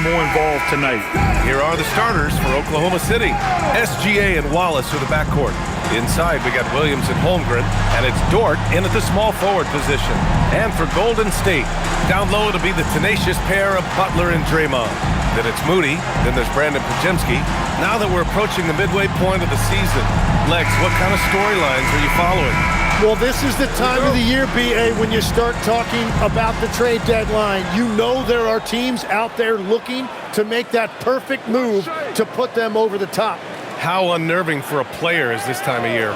more involved tonight. Here are the starters for Oklahoma City. SGA and Wallace are the backcourt. Inside, we got Williams and Holmgren, and it's Dort in at the small forward position. And for Golden State, down low to be the tenacious pair of Butler and Draymond. Then it's Moody, then there's Brandon Pajemski. Now that we're approaching the midway point of the season, Lex, what kind of storylines are you following? Well, this is the time of the year, BA, when you start talking about the trade deadline. You know there are teams out there looking to make that perfect move to put them over the top. How unnerving for a player is this time of year?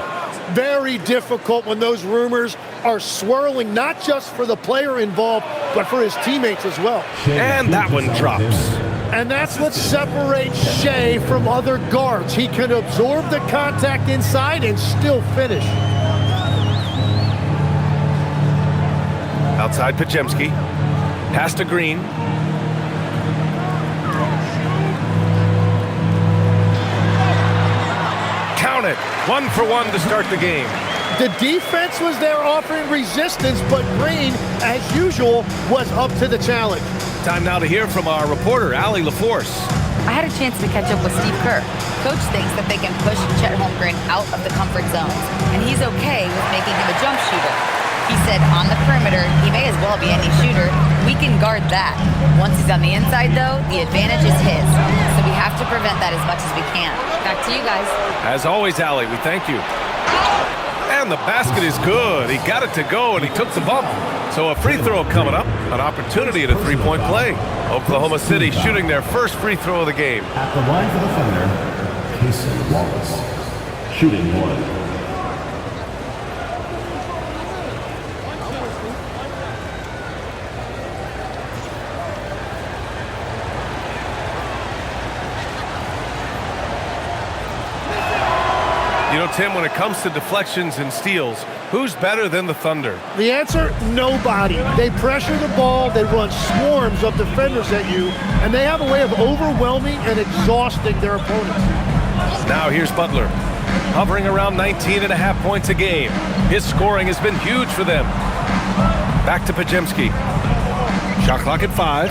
Very difficult when those rumors are swirling, not just for the player involved, but for his teammates as well. And that one drops. And that's what separates Shea from other guards. He can absorb the contact inside and still finish. Outside Pajemski. Pass to Green. Count it. 1 for 1 to start the game. The defense was there offering resistance, but Green, as usual, was up to the challenge. Time now to hear from our reporter, Allie LaForce. I had a chance to catch up with Steve Kerr. Coach thinks that they can push Chet Holmgren out of the comfort zones, and he's okay with making him a jump shooter. He said on the perimeter, he may as well be any shooter. We can guard that. Once he's on the inside, though, the advantage is his. So we have to prevent that as much as we can. Back to you guys. As always, Allie, we thank you. And the basket is good. He got it to go, and he took the bump. So a free throw coming up, an opportunity at a three-point play. Oklahoma City shooting their first free throw of the game. At the line for the Thunder, Casey Wallace, shooting 1. You know, Tim, when it comes to deflections and steals, who's better than the Thunder? The answer, nobody. They pressure the ball, they run swarms of defenders at you, and they have a way of overwhelming and exhausting their opponents. Now here's Butler, hovering around 19.5 points a game. His scoring has been huge for them. Back to Pajemski. Shot clock at 5.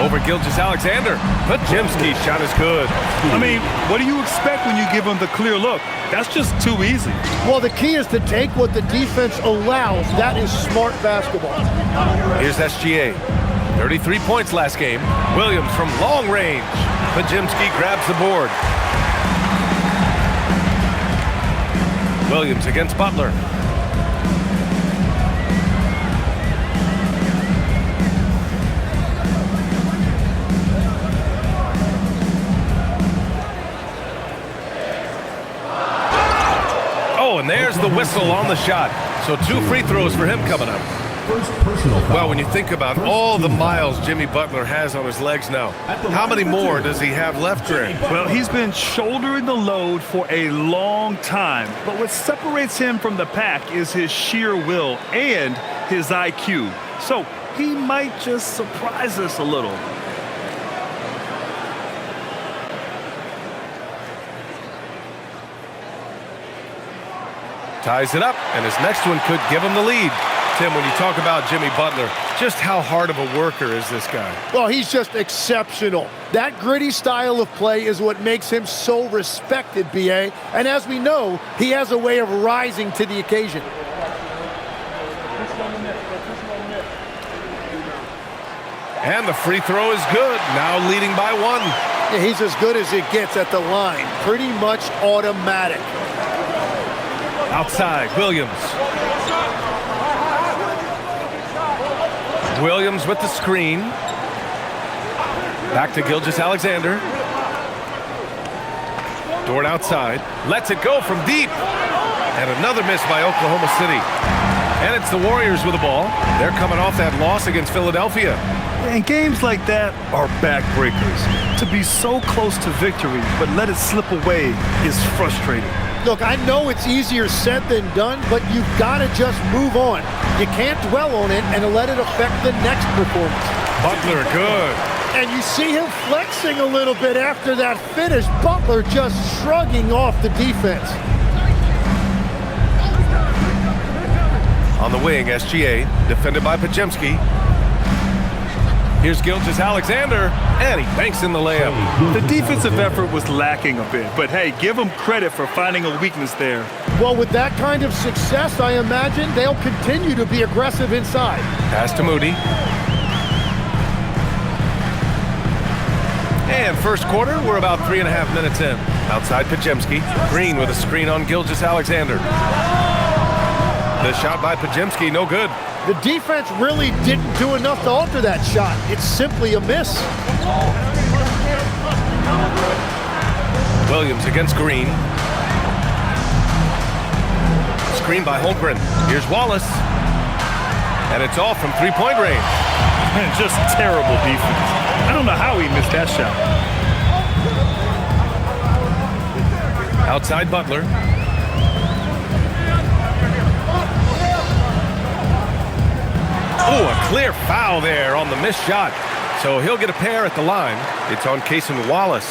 Over Gilgeous-Alexander. Pajemski's shot is good. I mean, what do you expect when you give him the clear look? That's just too easy. Well, the key is to take what the defense allows. That is smart basketball. Here's SGA. 33 points last game. Williams from long range. Pajemski grabs the board. Williams against Butler. And there's the whistle on the shot. So 2 free throws for him coming up. Well, when you think about all the miles Jimmy Butler has on his legs now, how many more does he have left, Greg? Well, he's been shouldering the load for a long time. But what separates him from the pack is his sheer will and his IQ. So he might just surprise us a little. Ties it up, and his next one could give him the lead. Tim, when you talk about Jimmy Butler, just how hard of a worker is this guy? Well, he's just exceptional. That gritty style of play is what makes him so respected, BA. And as we know, he has a way of rising to the occasion. And the free throw is good, now leading by 1. Yeah, he's as good as it gets at the line. Pretty much automatic. Outside, Williams. Williams with the screen. Back to Gilgeous-Alexander. Dort outside. Lets it go from deep. And another miss by Oklahoma City. And it's the Warriors with the ball. They're coming off that loss against Philadelphia. And games like that are backbreakers. To be so close to victory, but let it slip away is frustrating. Look, I know it's easier said than done, but you've got to just move on. You can't dwell on it and let it affect the next performance. Butler, good. And you see him flexing a little bit after that finish. Butler just shrugging off the defense. On the wing, SGA, defended by Pajemski. Here's Gilgeous-Alexander, and he banks in the layup. The defensive effort was lacking a bit, but hey, give him credit for finding a weakness there. Well, with that kind of success, I imagine they'll continue to be aggressive inside. Pass to Moody. And first quarter, we're about 3.5 minutes in. Outside Podziemski. Green with a screen on Gilgeous-Alexander. The shot by Podziemski, no good. The defense really didn't do enough to alter that shot. It's simply a miss. Williams against Green. Screen by Holmgren. Here's Wallace. And it's off from three-point range. Man, just terrible defense. I don't know how he missed that shot. Outside Butler. Oh, a clear foul there on the missed shot. So he'll get a pair at the line. It's on Cason Wallace.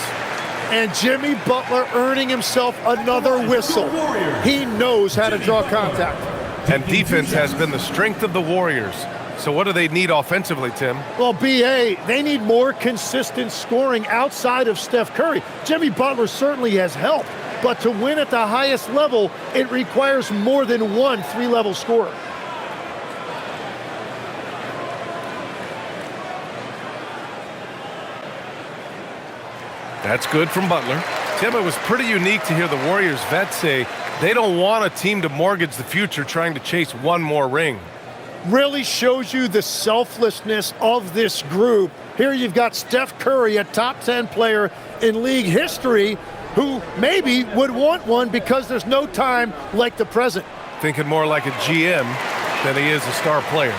And Jimmy Butler earning himself another whistle. He knows how to draw contact. And defense has been the strength of the Warriors. So what do they need offensively, Tim? Well, B.A., they need more consistent scoring outside of Steph Curry. Jimmy Butler certainly has helped, but to win at the highest level, it requires more than one three-level scorer. That's good from Butler. Tim, it was pretty unique to hear the Warriors vets say they don't want a team to mortgage the future trying to chase one more ring. Really shows you the selflessness of this group. Here you've got Steph Curry, a top 10 player in league history, who maybe would want one because there's no time like the present. Thinking more like a GM than he is a star player.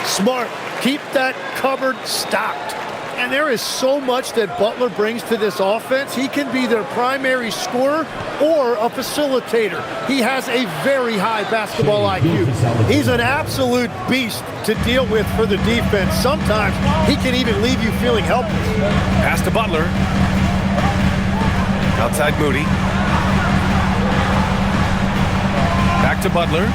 Smart. Keep that cupboard stocked. And there is so much that Butler brings to this offense. He can be their primary scorer or a facilitator. He has a very high basketball IQ. He's an absolute beast to deal with for the defense. Sometimes he can even leave you feeling helpless. Pass to Butler. Outside Moody. Back to Butler.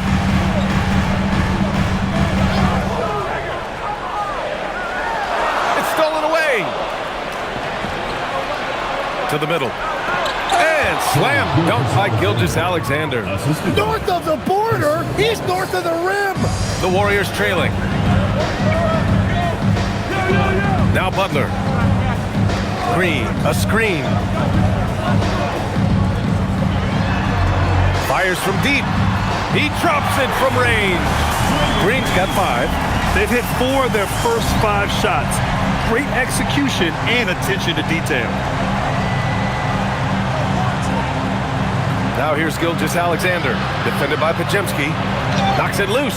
To the middle. And slam dunk by Gilgeous-Alexander. North of the border, he's north of the rim. The Warriors trailing. Now Butler. Green, a screen. Fires from deep. He drops it from range. Green's got 5. They've hit 4 of their first 5 shots. Great execution and attention to detail. Now here's Gilgeous-Alexander, defended by Podziemski. Knocks it loose,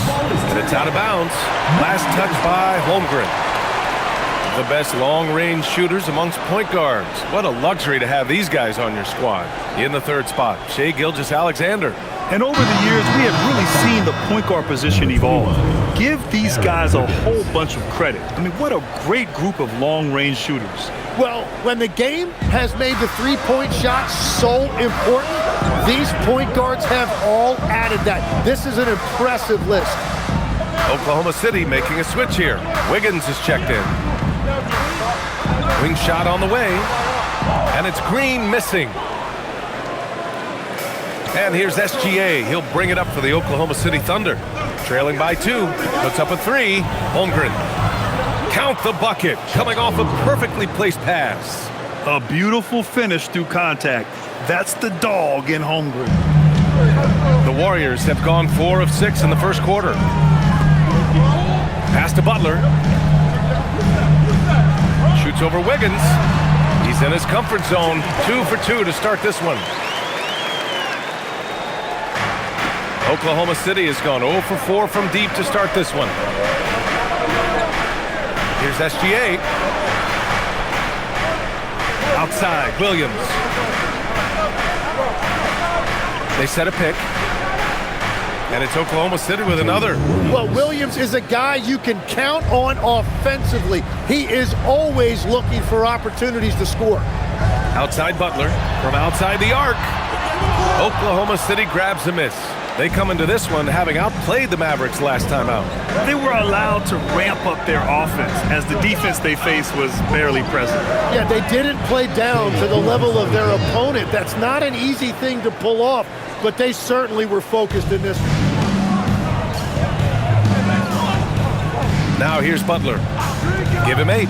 and it's out of bounds. Last touch by Holmgren. The best long-range shooters amongst point guards. What a luxury to have these guys on your squad. In the third spot, Shai Gilgeous-Alexander. And over the years, we have really seen the point guard position evolve. Give these guys a whole bunch of credit. I mean, what a great group of long-range shooters. Well, when the game has made the three-point shot so important, these point guards have all added that. This is an impressive list. Oklahoma City making a switch here. Wiggins is checked in. Wing shot on the way, and it's Green missing. And here's SGA. He'll bring it up for the Oklahoma City Thunder. Trailing by 2, puts up a 3. Holmgren. Count the bucket, coming off a perfectly placed pass. A beautiful finish through contact. That's the dog in Holmgren. The Warriors have gone 4 of 6 in the first quarter. Pass to Butler. Shoots over Wiggins. He's in his comfort zone. 2 for 2 to start this one. Oklahoma City has gone 0 for 4 from deep to start this one. Here's SGA. Outside, Williams. They set a pick. And it's Oklahoma City with another. Well, Williams is a guy you can count on offensively. He is always looking for opportunities to score. Outside Butler, from outside the arc. Oklahoma City grabs a miss. They come into this one having outplayed the Mavericks last time out. They were allowed to ramp up their offense as the defense they faced was barely present. Yeah, they didn't play down to the level of their opponent. That's not an easy thing to pull off, but they certainly were focused in this. Now here's Butler. Give him 8.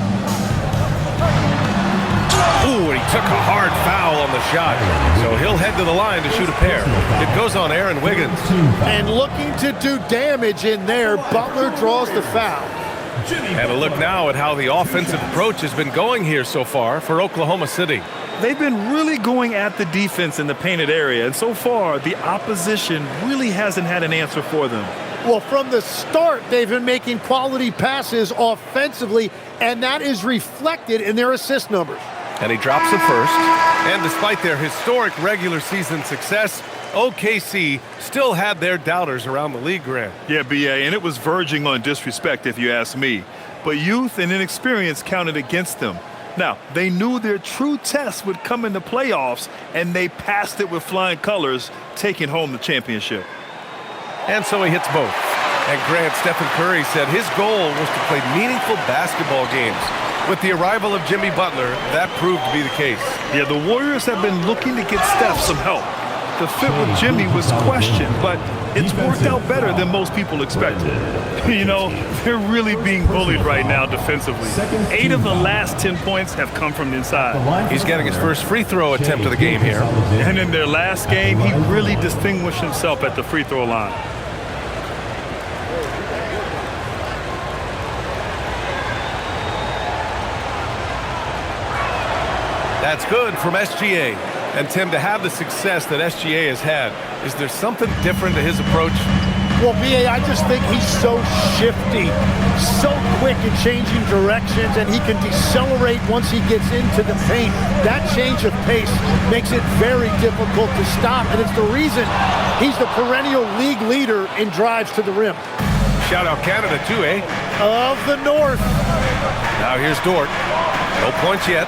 Ooh, and he took a hard foul on the shot. So he'll head to the line to shoot a pair. It goes on Aaron Wiggins. And looking to do damage in there, Butler draws the foul. And a look now at how the offensive approach has been going here so far for Oklahoma City. They've been really going at the defense in the painted area, and so far the opposition really hasn't had an answer for them. Well, from the start, they've been making quality passes offensively, and that is reflected in their assist numbers. And he drops it first. And despite their historic regular season success, OKC still had their doubters around the league, Grant. Yeah, BA, and it was verging on disrespect if you ask me. But youth and inexperience counted against them. Now, they knew their true test would come in the playoffs, and they passed it with flying colors, taking home the championship. And so he hits both. And Grant, Stephen Curry said his goal was to play meaningful basketball games. With the arrival of Jimmy Butler, that proved to be the case. Yeah, the Warriors have been looking to get Steph some help. The fit with Jimmy was questioned, but it's worked out better than most people expected. You know, they're really being bullied right now defensively. 8 of the last 10 points have come from inside. He's getting his first free throw attempt of the game here. And in their last game, he really distinguished himself at the free throw line. That's good from SGA. And Tim, to have the success that SGA has had, is there something different to his approach? Well, BA, I just think he's so shifty, so quick in changing directions, and he can decelerate once he gets into the paint. That change of pace makes it very difficult to stop, and it's the reason he's the perennial league leader in drives to the rim. Shout out Canada too, eh? Of the North. Now here's Dort. No points yet.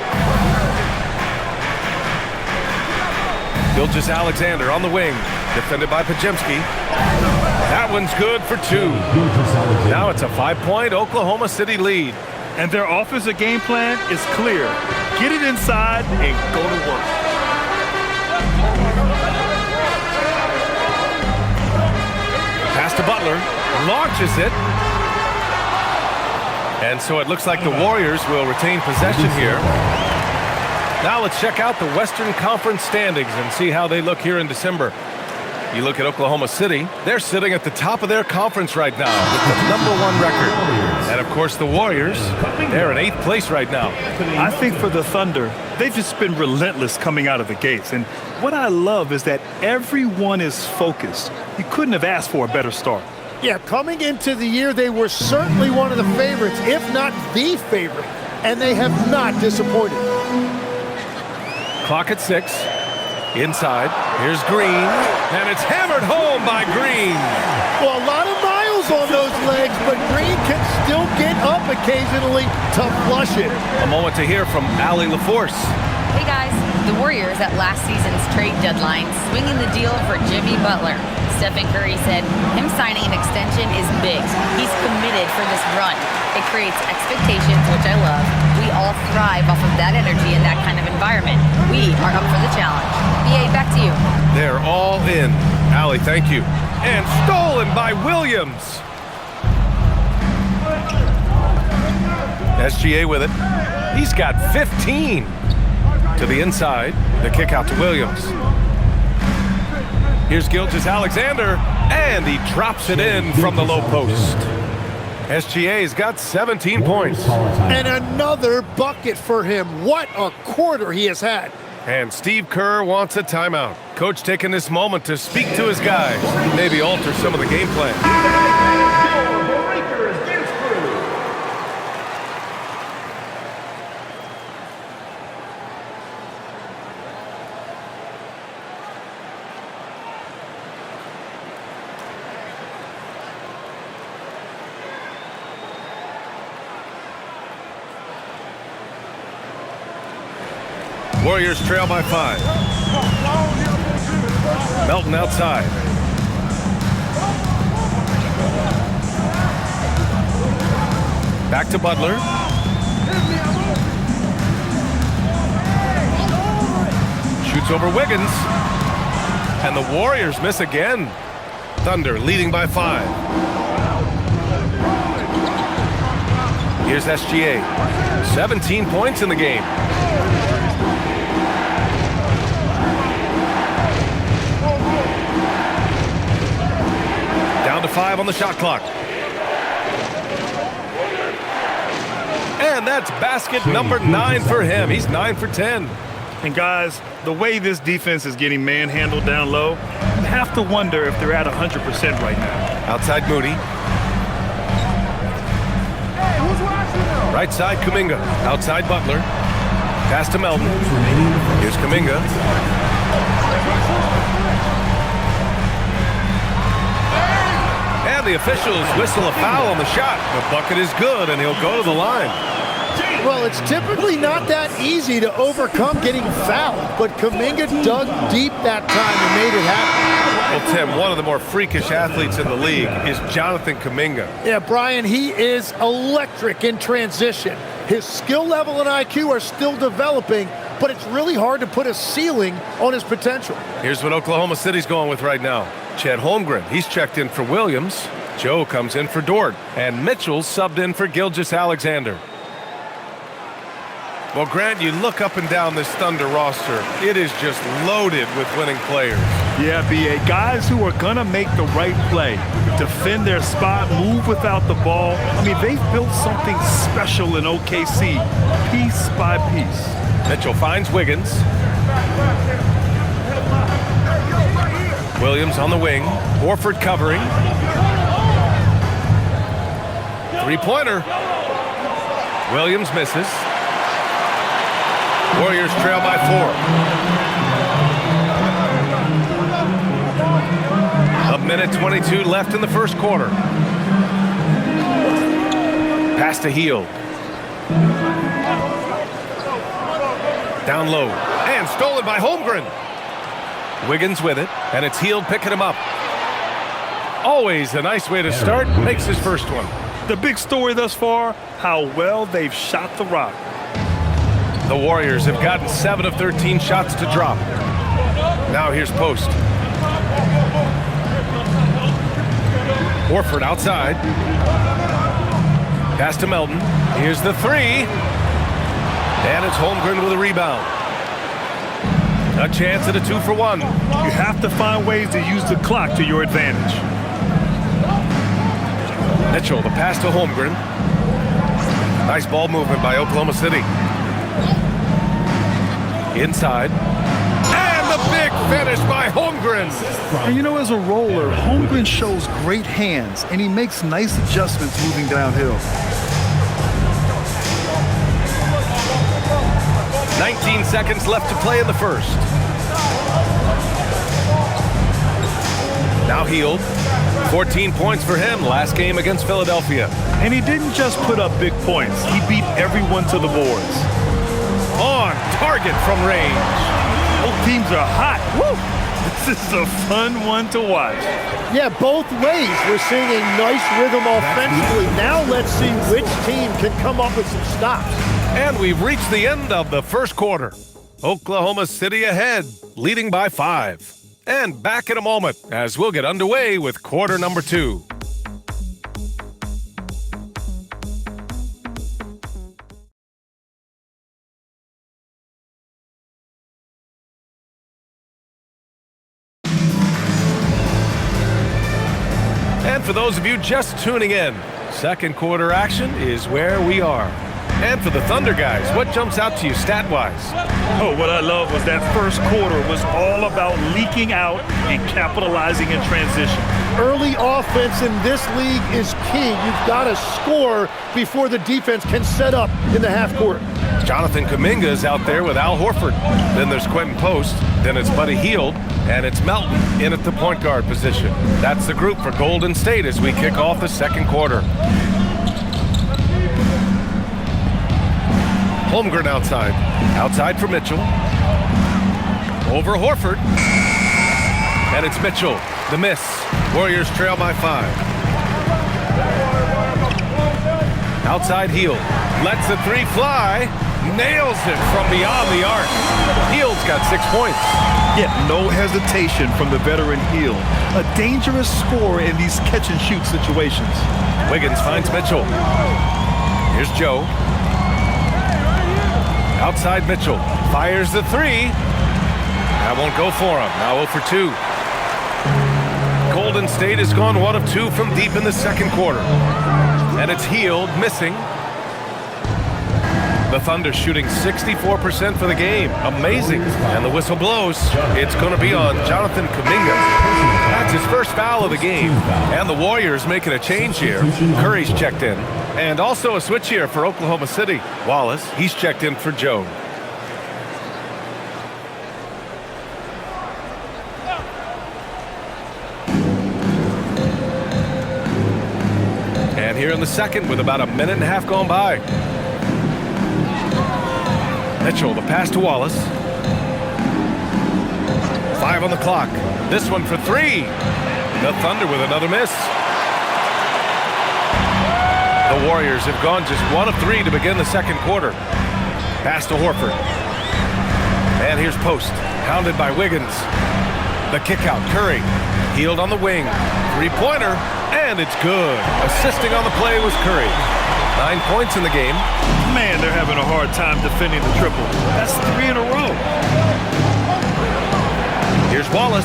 Gilgeous-Alexander on the wing, defended by Podziemski. That one's good for 2. Now it's a 5-point Oklahoma City lead. And their offensive game plan is clear. Get it inside and go to work. Pass to Butler, launches it. And so it looks like the Warriors will retain possession here. Now let's check out the Western Conference standings and see how they look here in December. You look at Oklahoma City, they're sitting at the top of their conference right now with the #1 record. And of course the Warriors, they're in 8th place right now. I think for the Thunder, they've just been relentless coming out of the gates. And what I love is that everyone is focused. You couldn't have asked for a better start. Yeah, coming into the year, they were certainly one of the favorites, if not the favorite, and they have not disappointed. Clock at 6. Inside. Here's Green. And it's hammered home by Green. Well, a lot of miles on those legs, but Green can still get up occasionally to flush it. A moment to hear from Allie LaForce. Hey guys, the Warriors at last season's trade deadline swinging the deal for Jimmy Butler. Stephen Curry said him signing an extension is big. He's committed for this run. It creates expectations, which I love. We all thrive off of that energy in that kind of environment. We are up for the challenge. BA, back to you. They're all in. Allie, thank you. And stolen by Williams. SGA with it. He's got 15. To the inside. The kick out to Williams. Here's Gilgeous-Alexander. And he drops it in from the low post. SGA's got 17 points. And another bucket for him. What a quarter he has had. And Steve Kerr wants a timeout. Coach taking this moment to speak to his guys. Maybe alter some of the game plan. Warriors trail by 5. Melton outside. Back to Butler. Shoots over Wiggins. And the Warriors miss again. Thunder leading by 5. Here's SGA. 17 points in the game. Down to 5 on the shot clock. And that's basket number 9 for him. He's 9 for 10. And guys, the way this defense is getting manhandled down low, you have to wonder if they're at 100% right now. Outside Moody. Right side Kuminga. Outside Butler. Pass to Melton. Here's Kuminga. And the officials whistle a foul on the shot. The bucket is good, and he'll go to the line. Well, it's typically not that easy to overcome getting fouled, but Kuminga dug deep that time and made it happen. Well, Tim, one of the more freakish athletes in the league is Jonathan Kuminga. Yeah, Brian, he is electric in transition. His skill level and IQ are still developing, but it's really hard to put a ceiling on his potential. Here's what Oklahoma City's going with right now. Chet Holmgren, he's checked in for Williams. Joe comes in for Dort. And Mitchell's subbed in for Gilgeous-Alexander. Well, Grant, you look up and down this Thunder roster. It is just loaded with winning players. Yeah, B.A. Guys who are going to make the right play, defend their spot, move without the ball. I mean, they've built something special in OKC, piece by piece. Mitchell finds Wiggins. Williams on the wing. Horford covering. Three-pointer. Williams misses. Warriors trail by 4. A minute 22 left in the first quarter. Pass to Hield. Down low. And stolen by Holmgren. Wiggins with it. And it's Hield picking him up. Always a nice way to start. Makes his first one. The big story thus far, how well they've shot the rock. The Warriors have gotten 7 of 13 shots to drop. Now here's Post. Horford outside. Pass to Melton. Here's the 3. And it's Holmgren with a rebound. A chance at a 2-for-1. You have to find ways to use the clock to your advantage. Mitchell, the pass to Holmgren. Nice ball movement by Oklahoma City. Inside. And the big finish by Holmgren. And you know, as a roller, Holmgren shows great hands, and he makes nice adjustments moving downhill. 19 seconds left to play in the first. Now Hield. 14 points for him last game against Philadelphia. And he didn't just put up big points. He beat everyone to the boards. On target from range. Both teams are hot. Woo! This is a fun one to watch. Yeah, both ways. We're seeing a nice rhythm offensively. Now let's see which team can come up with some stops. And we've reached the end of the first quarter. Oklahoma City ahead, leading by 5. And back in a moment as we'll get underway with quarter number 2. And for those of you just tuning in, second quarter action is where we are. And for the Thunder guys, what jumps out to you stat-wise? Oh, what I love was that first quarter was all about leaking out and capitalizing in transition. Early offense in this league is key. You've got to score before the defense can set up in the half court. Jonathan Kuminga is out there with Al Horford. Then there's Quentin Post. Then it's Buddy Hield. And it's Melton in at the point guard position. That's the group for Golden State as we kick off the second quarter. Holmgren outside. Outside for Mitchell. Over Horford. And it's Mitchell. The miss. Warriors trail by 5. Outside Hield. Lets the three fly. Nails it from beyond the arc. Hield's got 6 points. Yeah, no hesitation from the veteran Hield. A dangerous scorer in these catch-and-shoot situations. Wiggins finds Mitchell. Here's Joe. Outside Mitchell. Fires the three. That won't go for him. Now 0 for 2. Golden State has gone 1 of 2 from deep in the second quarter. And it's Hield missing. The Thunder shooting 64% for the game. Amazing. And the whistle blows. It's going to be on Jonathan Kuminga. That's his first foul of the game. And the Warriors making a change here. Curry's checked in. And also a switch here for Oklahoma City. Wallace, he's checked in for Joe. And here in the second with about a minute and a half gone by. Mitchell, the pass to Wallace. 5 on the clock. This one for 3. The Thunder with another miss. The Warriors have gone just 1 of 3 to begin the second quarter. Pass to Horford. And here's Post. Hounded by Wiggins. The kick out. Curry. Hield on the wing. Three-pointer. And it's good. Assisting on the play was Curry. 9 points in the game. Man, they're having a hard time defending the triple. That's 3 in a row. Here's Wallace.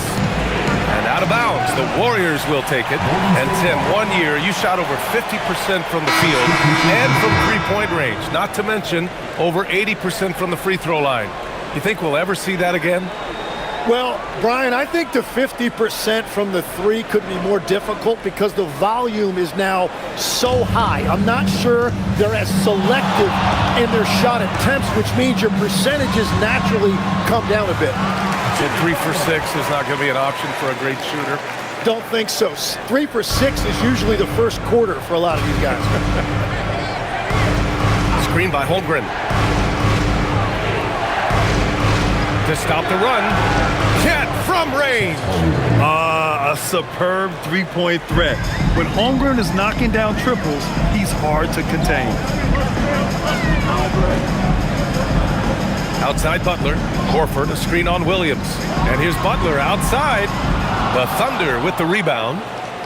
And out of bounds. The Warriors will take it. And Tim, 1 year, you shot over 50% from the field and from three-point range. Not to mention over 80% from the free throw line. You think we'll ever see that again? Well, Brian, I think the 50% from the three could be more difficult because the volume is now so high. I'm not sure they're as selective in their shot attempts, which means your percentages naturally come down a bit. So 3 for 6 is not going to be an option for a great shooter. Don't think so. 3 for 6 is usually the first quarter for a lot of these guys. Screen by Holmgren. To stop the run. Cat from range. A superb three-point threat. When Holmgren is knocking down triples, he's hard to contain. Outside Butler. Horford, a screen on Williams. And here's Butler outside. The Thunder with the rebound.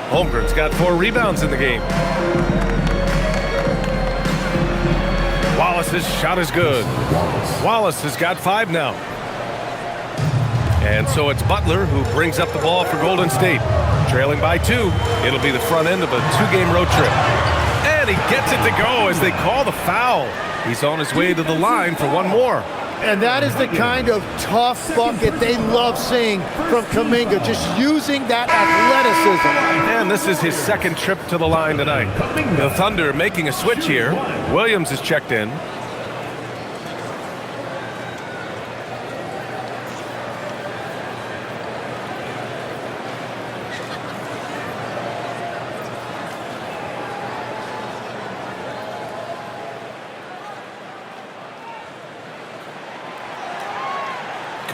Holmgren's got 4 rebounds in the game. Wallace's shot is good. Wallace has got 5 now. And so it's Butler who brings up the ball for Golden State. Trailing by 2. It'll be the front end of a 2-game road trip. And he gets it to go as they call the foul. He's on his way to the line for 1 more. And that is the kind of tough bucket they love seeing from Kuminga, just using that athleticism. And this is his second trip to the line tonight. The Thunder making a switch here. Williams is checked in.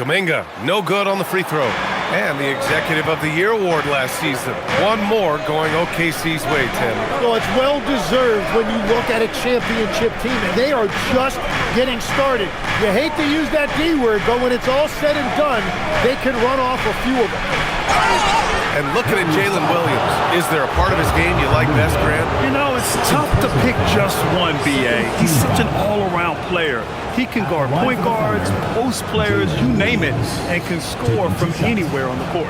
Kuminga, no good on the free throw. And the Executive of the Year award last season. 1 more going OKC's way, Tim. Well, it's well-deserved when you look at a championship team, and they are just getting started. You hate to use that D word, but when it's all said and done, they can run off a few of them. And looking at Jalen Williams, is there a part of his game you like best, Grant? You know, it's tough to pick just one, B.A. He's such an all-around player. He can guard point guards, post players, you name it, and can score from anywhere on the court.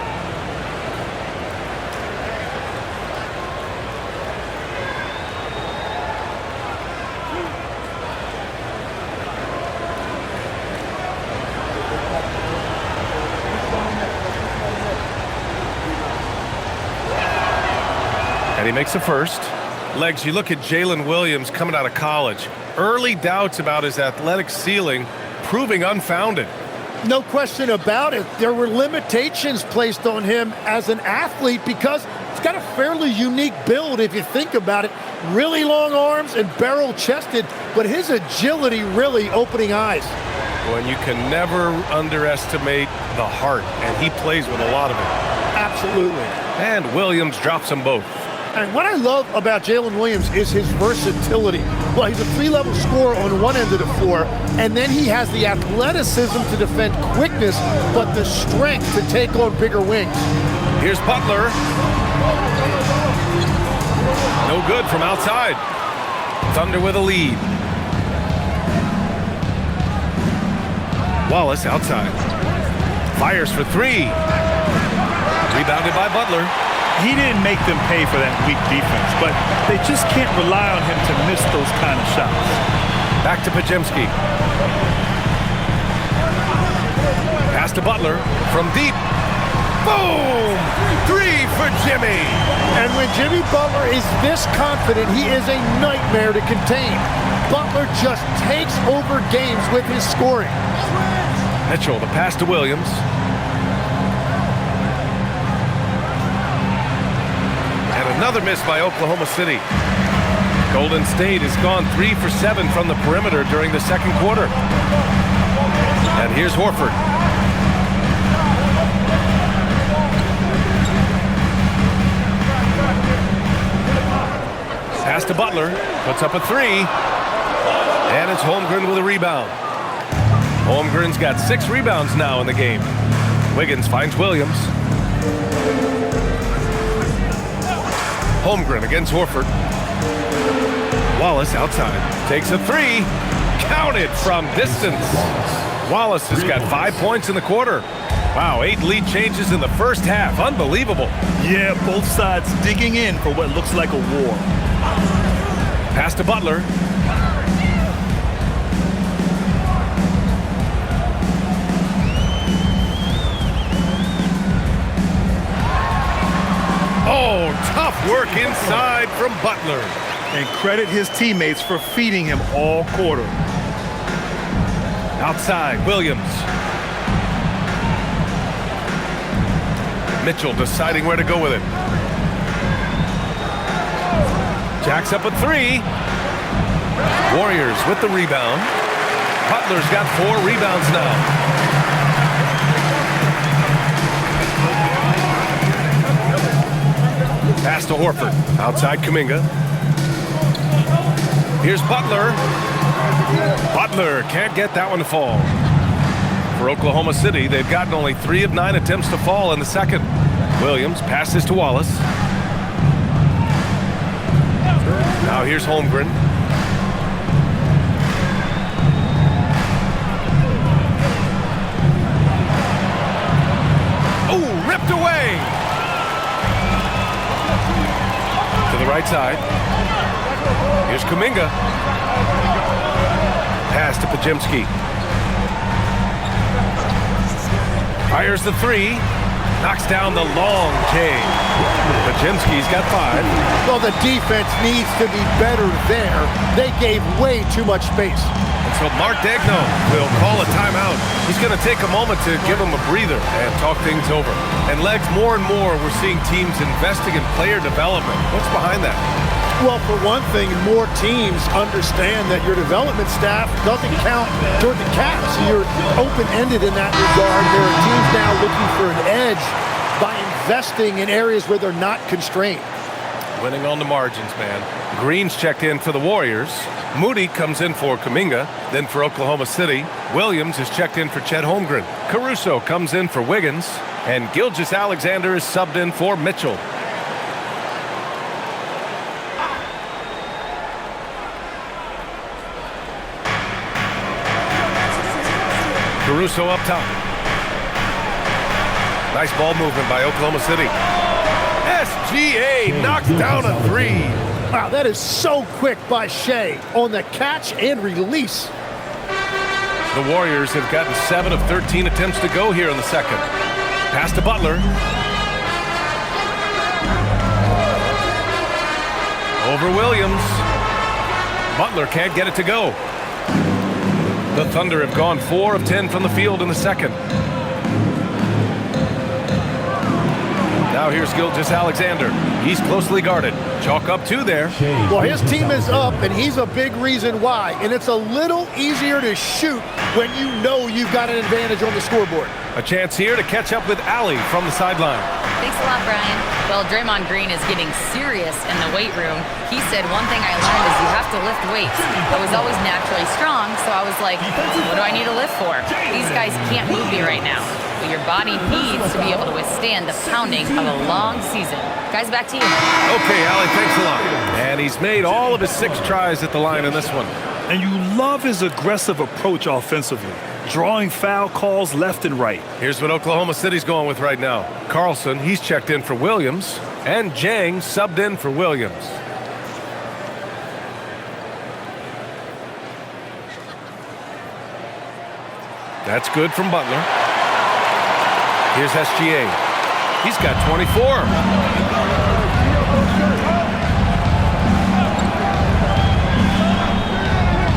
And he makes the first. Legs, you look at Jalen Williams coming out of college. Early doubts about his athletic ceiling proving unfounded. No question about it. There were limitations placed on him as an athlete because he's got a fairly unique build if you think about it. Really long arms and barrel-chested, but his agility really opening eyes. When you can never underestimate the heart, and he plays with a lot of it. Absolutely. And Williams drops them both. And what I love about Jalen Williams is his versatility. Well, he's a 3-level scorer on one end of the floor, and then he has the athleticism to defend quickness, but the strength to take on bigger wings. Here's Butler. No good from outside. Thunder with a lead. Wallace outside. Fires for three. Rebounded by Butler. He didn't make them pay for that weak defense, but they just can't rely on him to miss those kind of shots. Back to Pajemski. Pass to Butler from deep. Boom! Three for Jimmy. And when Jimmy Butler is this confident, he is a nightmare to contain. Butler just takes over games with his scoring. Mitchell, the pass to Williams. And another miss by Oklahoma City. Golden State has gone 3 for 7 from the perimeter during the second quarter. And here's Horford. Pass to Butler, puts up a three, and it's Holmgren with a rebound. Holmgren's got 6 rebounds now in the game. Wiggins finds Williams. Holmgren against Horford. Wallace outside, takes a three, counted from distance. Wallace has got 5 points in the quarter. Wow, 8 lead changes in the first half, unbelievable. Yeah, both sides digging in for what looks like a war. Pass to Butler. Oh, tough work inside from Butler. And credit his teammates for feeding him all quarter. Outside, Williams. Mitchell deciding where to go with it. Jacks up a three. Warriors with the rebound. Butler's got 4 rebounds now. Pass to Horford. Outside Kuminga. Here's Butler. Butler can't get that one to fall. For Oklahoma City, they've gotten only 3 of 9 attempts to fall in the second. Williams passes to Wallace. Now here's Holmgren. Oh, ripped away. To the right side. Here's Kuminga. Pass to Pajemski. Fires the three. Knocks down the long K. Pajemski's got 5. Well, the defense needs to be better there. They gave way too much space. And so Mark Daigneault will call a timeout. He's going to take a moment to give him a breather and talk things over. And Legs, more and more, we're seeing teams investing in player development. What's behind that? Well, for one thing, more teams understand that your development staff doesn't count toward the cap, so you're open-ended in that regard. There are teams now looking for an edge by investing in areas where they're not constrained. Winning on the margins, man. Green's checked in for the Warriors. Moody comes in for Kuminga, then for Oklahoma City. Williams is checked in for Chet Holmgren. Caruso comes in for Wiggins, and Gilgeous-Alexander is subbed in for Mitchell. Caruso up top. Nice ball movement by Oklahoma City. SGA knocks down a three. Wow, that is so quick by Shea on the catch and release. The Warriors have gotten 7 of 13 attempts to go here in the second. Pass to Butler. Over Williams. Butler can't get it to go. The Thunder have gone 4 of 10 from the field in the second. Now Now here's Gilgeous-Alexander. He's closely guarded. Chalk up 2 there. Well, his team is up, and he's a big reason why. And it's a little easier to shoot when you know you've got an advantage on the scoreboard. A chance here to catch up with Allie from the sideline. Thanks a lot, Brian. Well, Draymond Green is getting serious in the weight room. He said, one thing I learned is you have to lift weights. I was always naturally strong, so I was like, what do I need to lift for? These guys can't move me right now. But your body needs to be able to withstand the pounding of a long season. Guys, back to you. Okay, Allie, thanks a lot. And he's made all of his 6 tries at the line in this one. And you love his aggressive approach offensively, drawing foul calls left and right. Here's what Oklahoma City's going with right now. Carlson, he's checked in for Williams, and Jang subbed in for Williams. That's good from Butler. Here's SGA. He's got 24.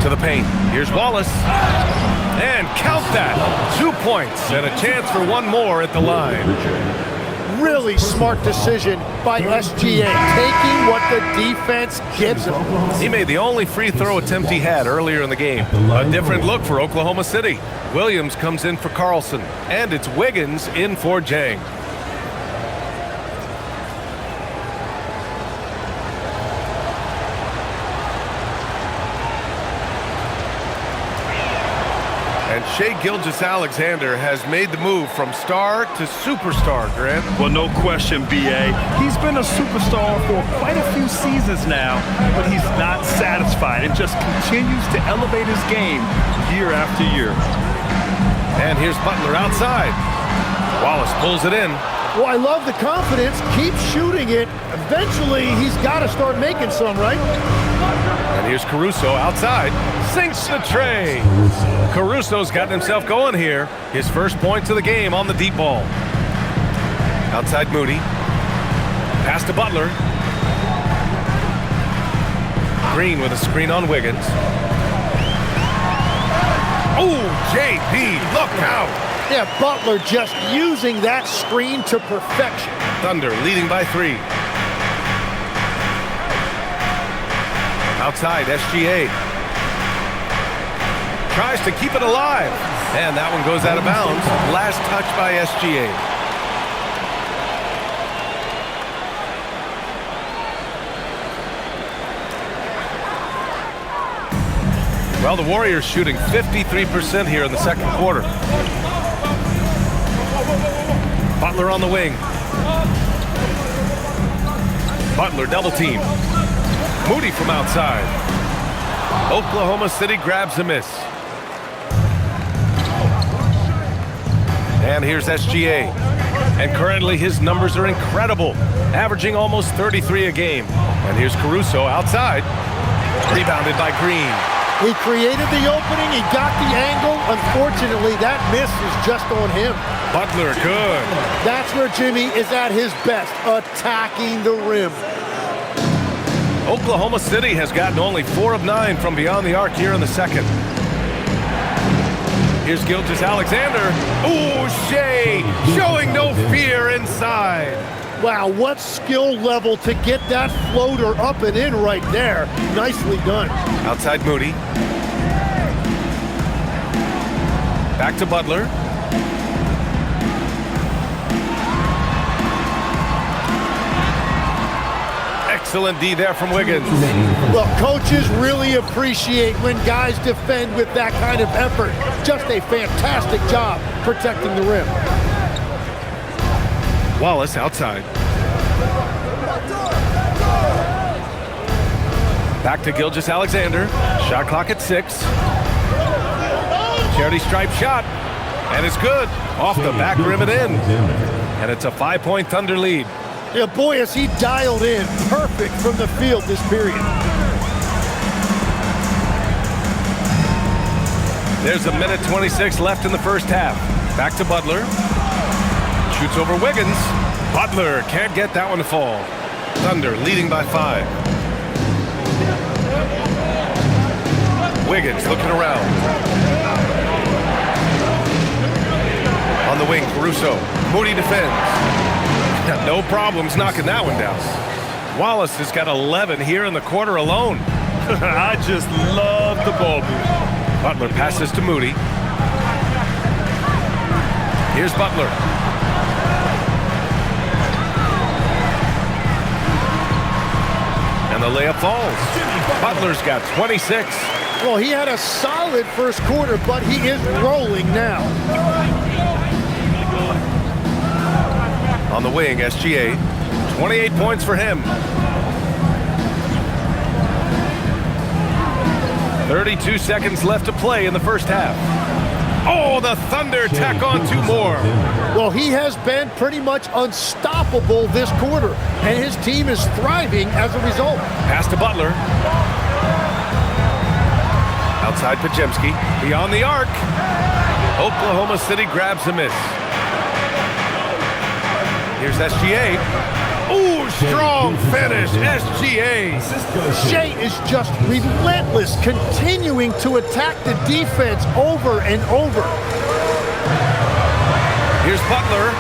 To the paint. Here's Wallace. And count that. 2 points and a chance for 1 more at the line. Really smart decision by SGA, taking what the defense gives him. He made the only free throw attempt he had earlier in the game. A different look for Oklahoma City. Williams comes in for Carlson, and it's Wiggins in for Jang. And Shai Gilgeous-Alexander has made the move from star to superstar, Grant. Well, no question, B.A. He's been a superstar for quite a few seasons now, but he's not satisfied and just continues to elevate his game year after year. And here's Butler outside. Wallace pulls it in. Well, I love the confidence. Keep shooting it. Eventually, he's got to start making some, right? And here's Caruso outside. Sinks the tray. Caruso's gotten himself going here. His first points of the game on the deep ball. Outside Moody. Pass to Butler. Green with a screen on Wiggins. Oh, JP, look out. Yeah, Butler just using that screen to perfection. Thunder leading by 3. Outside, SGA. Tries to keep it alive. And that one goes out of bounds. Last touch by SGA. Well, the Warriors shooting 53% here in the second quarter. Butler on the wing. Butler double team. Moody from outside. Oklahoma City grabs a miss. And here's SGA. And currently his numbers are incredible, averaging almost 33 a game. And here's Caruso outside. Rebounded by Green. He created the opening, he got the angle. Unfortunately, that miss is just on him. Butler, good. That's where Jimmy is at his best, attacking the rim. Oklahoma City has gotten only 4 of 9 from beyond the arc here in the second. Here's Gilgeous-Alexander. Ooh, Shai showing no fear inside. Wow, what skill level to get that floater up and in right there. Nicely done. Outside Moody. Back to Butler. Excellent D there from Wiggins. Well, coaches really appreciate when guys defend with that kind of effort. Just a fantastic job protecting the rim. Wallace outside. Back to Gilgeous-Alexander. Shot clock at 6. Charity stripe shot. And it's good. Off the back rim and in. And it's a 5-point Thunder lead. Yeah, boy, is he dialed in. Perfect from the field this period. There's 1:26 left in the first half. Back to Butler. Shoots over Wiggins. Butler can't get that one to fall. Thunder leading by 5. Wiggins looking around. On the wing, Caruso. Moody defends. No problems knocking that one down. Wallace has got 11 here in the quarter alone. I just love the ball move. Butler passes to Moody. Here's Butler. And the layup falls. Butler's got 26. Well, he had a solid first quarter, but he is rolling now. On the wing, SGA. 28 points for him. 32 seconds left to play in the first half. Oh, the Thunder tack on 2 more. Well, he has been pretty much unstoppable this quarter, and his team is thriving as a result. Pass to Butler. Outside Pajemski. Beyond the arc. Oklahoma City grabs a miss. Here's SGA. Ooh, strong finish, SGA. Shea is just relentless, continuing to attack the defense over and over. Here's Butler.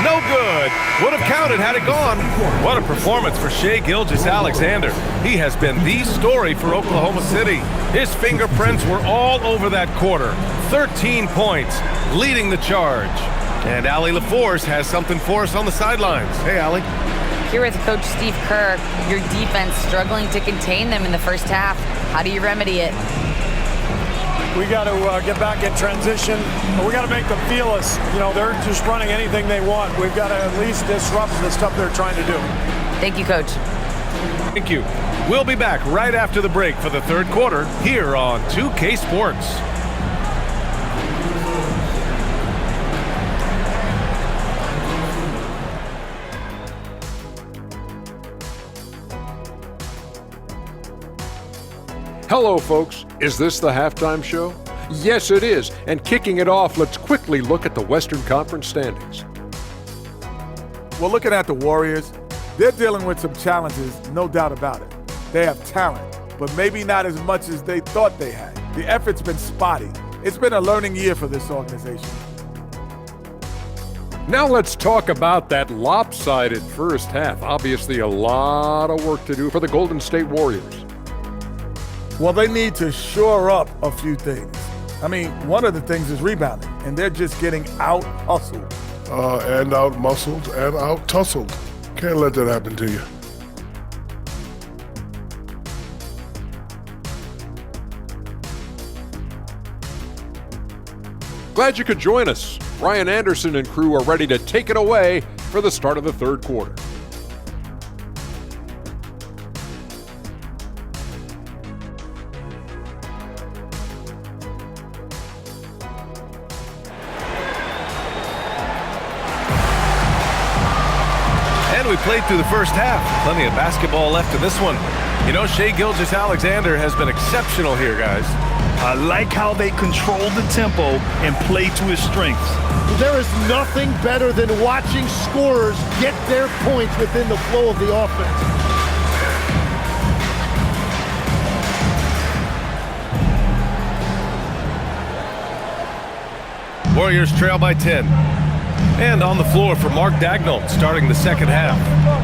No good. Would have counted had it gone. What a performance for Shai Gilgeous-Alexander. He has been the story for Oklahoma City. His fingerprints were all over that quarter. 13 points, leading the charge. And Allie LaForce has something for us on the sidelines. Hey, Allie. Here with Coach Steve Kerr, your defense struggling to contain them in the first half. How do you remedy it? We got to get back in transition. We got to make them feel us. You know, they're just running anything they want. We've got to at least disrupt the stuff they're trying to do. Thank you, Coach. Thank you. We'll be back right after the break for the third quarter here on 2K Sports. Hello, folks. Is this the halftime show? Yes, it is. And kicking it off, let's quickly look at the Western Conference standings. Well, looking at the Warriors, they're dealing with some challenges, no doubt about it. They have talent, but maybe not as much as they thought they had. The effort's been spotty. It's been a learning year for this organization. Now let's talk about that lopsided first half. Obviously, a lot of work to do for the Golden State Warriors. Well, they need to shore up a few things. I mean, one of the things is rebounding, and they're just getting out-hustled. And out-muscled and out-tussled. Can't let that happen to you. Glad you could join us. Ryan Anderson and crew are ready to take it away for the start of the third quarter. We played through the first half. Plenty of basketball left in this one. You know, Shai Gilgeous-Alexander has been exceptional here, guys. I like how they control the tempo and play to his strengths. There is nothing better than watching scorers get their points within the flow of the offense. Warriors trail by 10. And on the floor for Mark Daigneault starting the second half.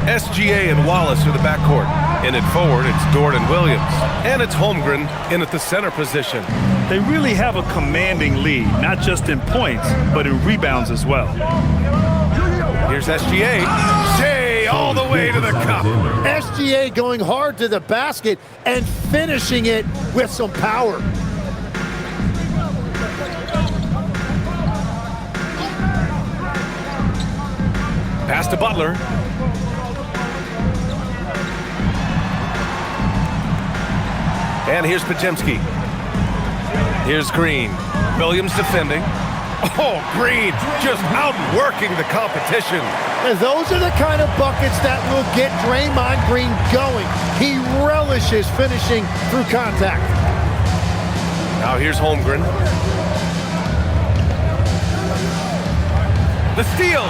SGA and Wallace are the backcourt. In it forward, it's Dort and Williams. And it's Holmgren in at the center position. They really have a commanding lead, not just in points, but in rebounds as well. Here's SGA. Shai all the way to the cup. SGA going hard to the basket and finishing it with some power. Pass to Butler. And here's Pajemski. Here's Green. Williams defending. Oh, Green just outworking the competition. And those are the kind of buckets that will get Draymond Green going. He relishes finishing through contact. Now here's Holmgren. The steal.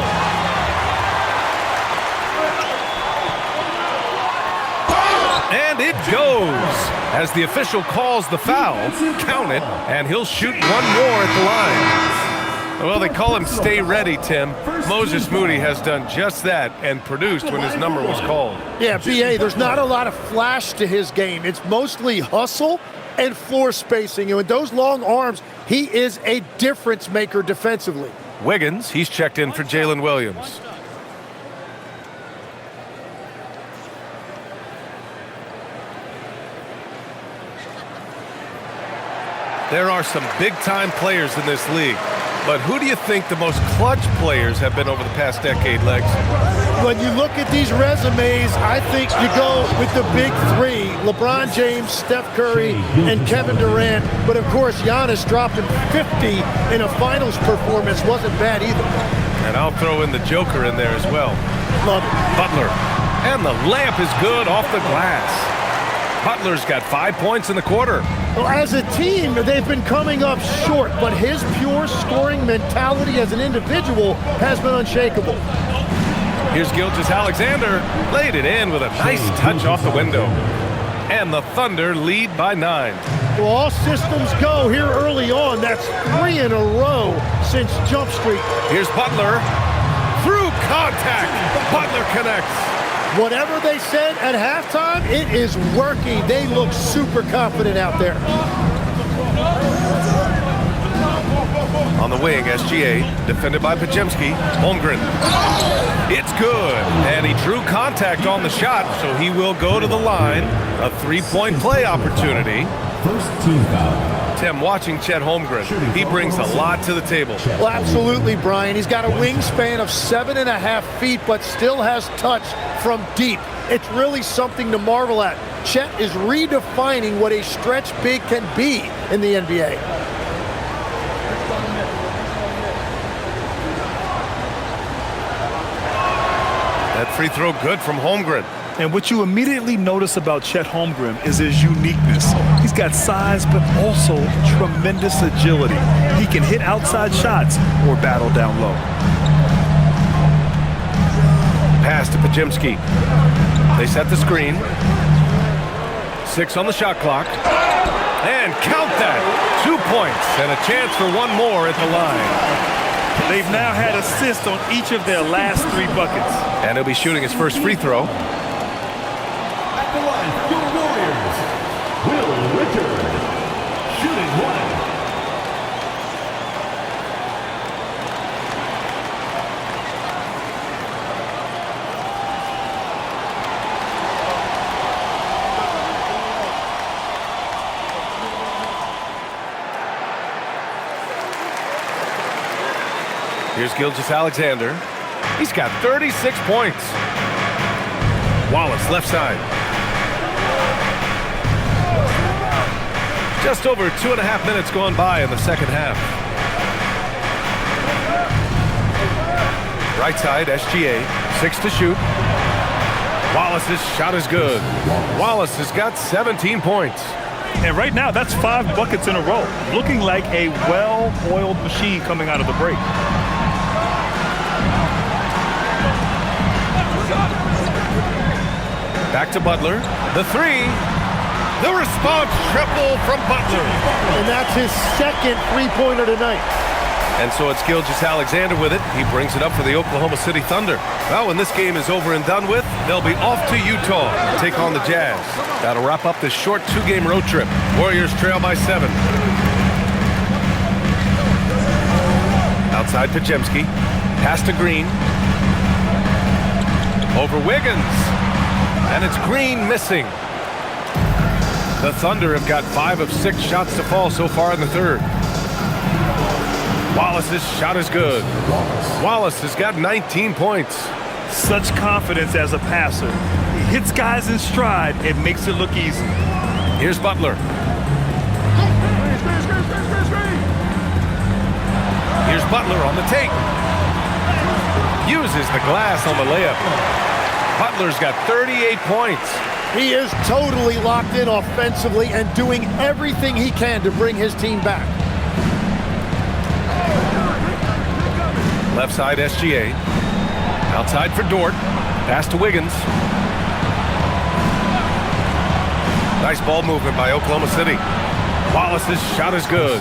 And it goes as the official calls the foul. Count it, and he'll shoot one more at the line. Well, they call him Stay Ready, Tim. Moses Moody has done just that and produced when his number was called. Yeah, B.A., there's not a lot of flash to his game. It's mostly hustle and floor spacing. And with those long arms, he is a difference maker defensively. Wiggins, he's checked in for Jalen Williams. There are some big-time players in this league, but who do you think the most clutch players have been over the past decade, Legs? When you look at these resumes, I think you go with the big three, LeBron James, Steph Curry, and Kevin Durant. But, of course, Giannis dropping 50 in a finals performance wasn't bad either. And I'll throw in the Joker in there as well. Love it. Butler. And the layup is good off the glass. Butler's got 5 points in the quarter. Well, as a team, they've been coming up short, but his pure scoring mentality as an individual has been unshakable. Here's Gilgeous-Alexander, laid it in with a nice touch off the window. And the Thunder lead by 9. Well, all systems go here early on. That's 3 in a row since Jump Street. Here's Butler. Through contact, Butler connects. Whatever they said at halftime, it is working. They look super confident out there. On the wing, SGA, defended by Pajemski. Holmgren. It's good. And he drew contact on the shot, so he will go to the line. A 3-point play opportunity. First team foul. Tim, watching Chet Holmgren, he brings a lot to the table. Well, absolutely, Brian. He's got a wingspan of 7.5 feet, but still has touch from deep. It's really something to marvel at. Chet is redefining what a stretch big can be in the NBA. That free throw good from Holmgren. And what you immediately notice about Chet Holmgren is his uniqueness. He's got size, but also tremendous agility. He can hit outside shots or battle down low. Pass to Pajemski. They set the screen. 6 on the shot clock. And count that. 2 points and a chance for one more at the line. They've now had assists on each of their last 3 buckets. And he'll be shooting his first free throw. At the line for your Warriors, Will Richard, shooting 1. Here's Gilgeous-Alexander. He's got 36 points. Wallace, left side. Just over 2.5 minutes gone by in the second half. Right side, SGA. 6 to shoot. Wallace's shot is good. Wallace has got 17 points. And right now, that's 5 buckets in a row. Looking like a well-oiled machine coming out of the break. Back to Butler. The 3. The response triple from Butler. And that's his second three-pointer tonight. And so it's Gilgeous-Alexander with it. He brings it up for the Oklahoma City Thunder. Well, when this game is over and done with, they'll be off to Utah to take on the Jazz. That'll wrap up this short 2-game road trip. Warriors trail by 7. Outside Pajemski. Pass to Green. Over Wiggins. And it's Green missing. The Thunder have got 5 of 6 shots to fall so far in the third. Wallace's shot is good. Wallace has got 19 points. Such confidence as a passer. He hits guys in stride and makes it look easy. Here's Butler. Here's Butler on the take. Uses the glass on the layup. Butler's got 38 points. He is totally locked in offensively and doing everything he can to bring his team back. Left side, SGA. Outside for Dort. Pass to Wiggins. Nice ball movement by Oklahoma City. Wallace's shot is good.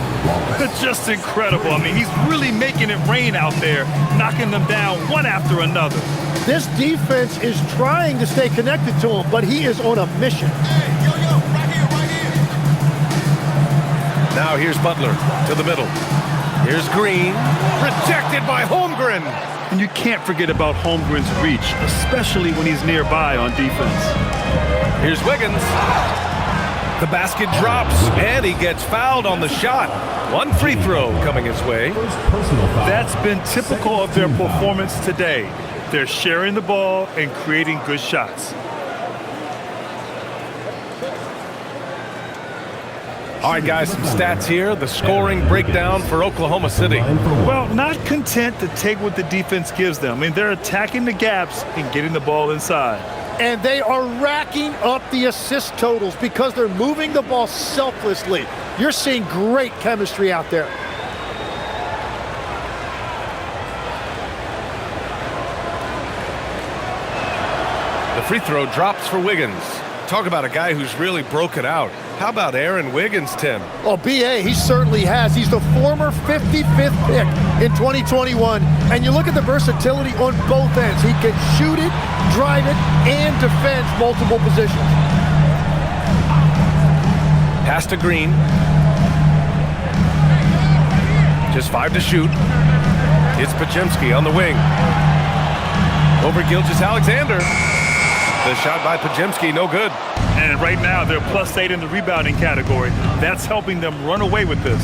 Just incredible. I mean, he's really making it rain out there, knocking them down one after another. This defense is trying to stay connected to him, but he is on a mission. Now here's Butler to the middle. Here's Green, rejected by Holmgren. And you can't forget about Holmgren's reach, especially when he's nearby on defense. Here's Wiggins. The basket drops, and he gets fouled on the shot. One free throw coming his way. That's been typical of their performance today. They're sharing the ball and creating good shots. All right, guys, some stats here. The scoring breakdown for Oklahoma City. Well, not content to take what the defense gives them. I mean, they're attacking the gaps and getting the ball inside. And they are racking up the assist totals because they're moving the ball selflessly. You're seeing great chemistry out there. The free throw drops for Wiggins. Talk about a guy who's really broken out. How about Aaron Wiggins, Tim? Oh, B.A., he certainly has. He's the former 55th pick in 2021. And you look at the versatility on both ends. He can shoot it, drive it, and defend multiple positions. Pass to Green. Just 5 to shoot. It's Podziemski on the wing. Over Gilgeous-Alexander. The shot by Podziemski, no good. And right now, they're +8 in the rebounding category. That's helping them run away with this.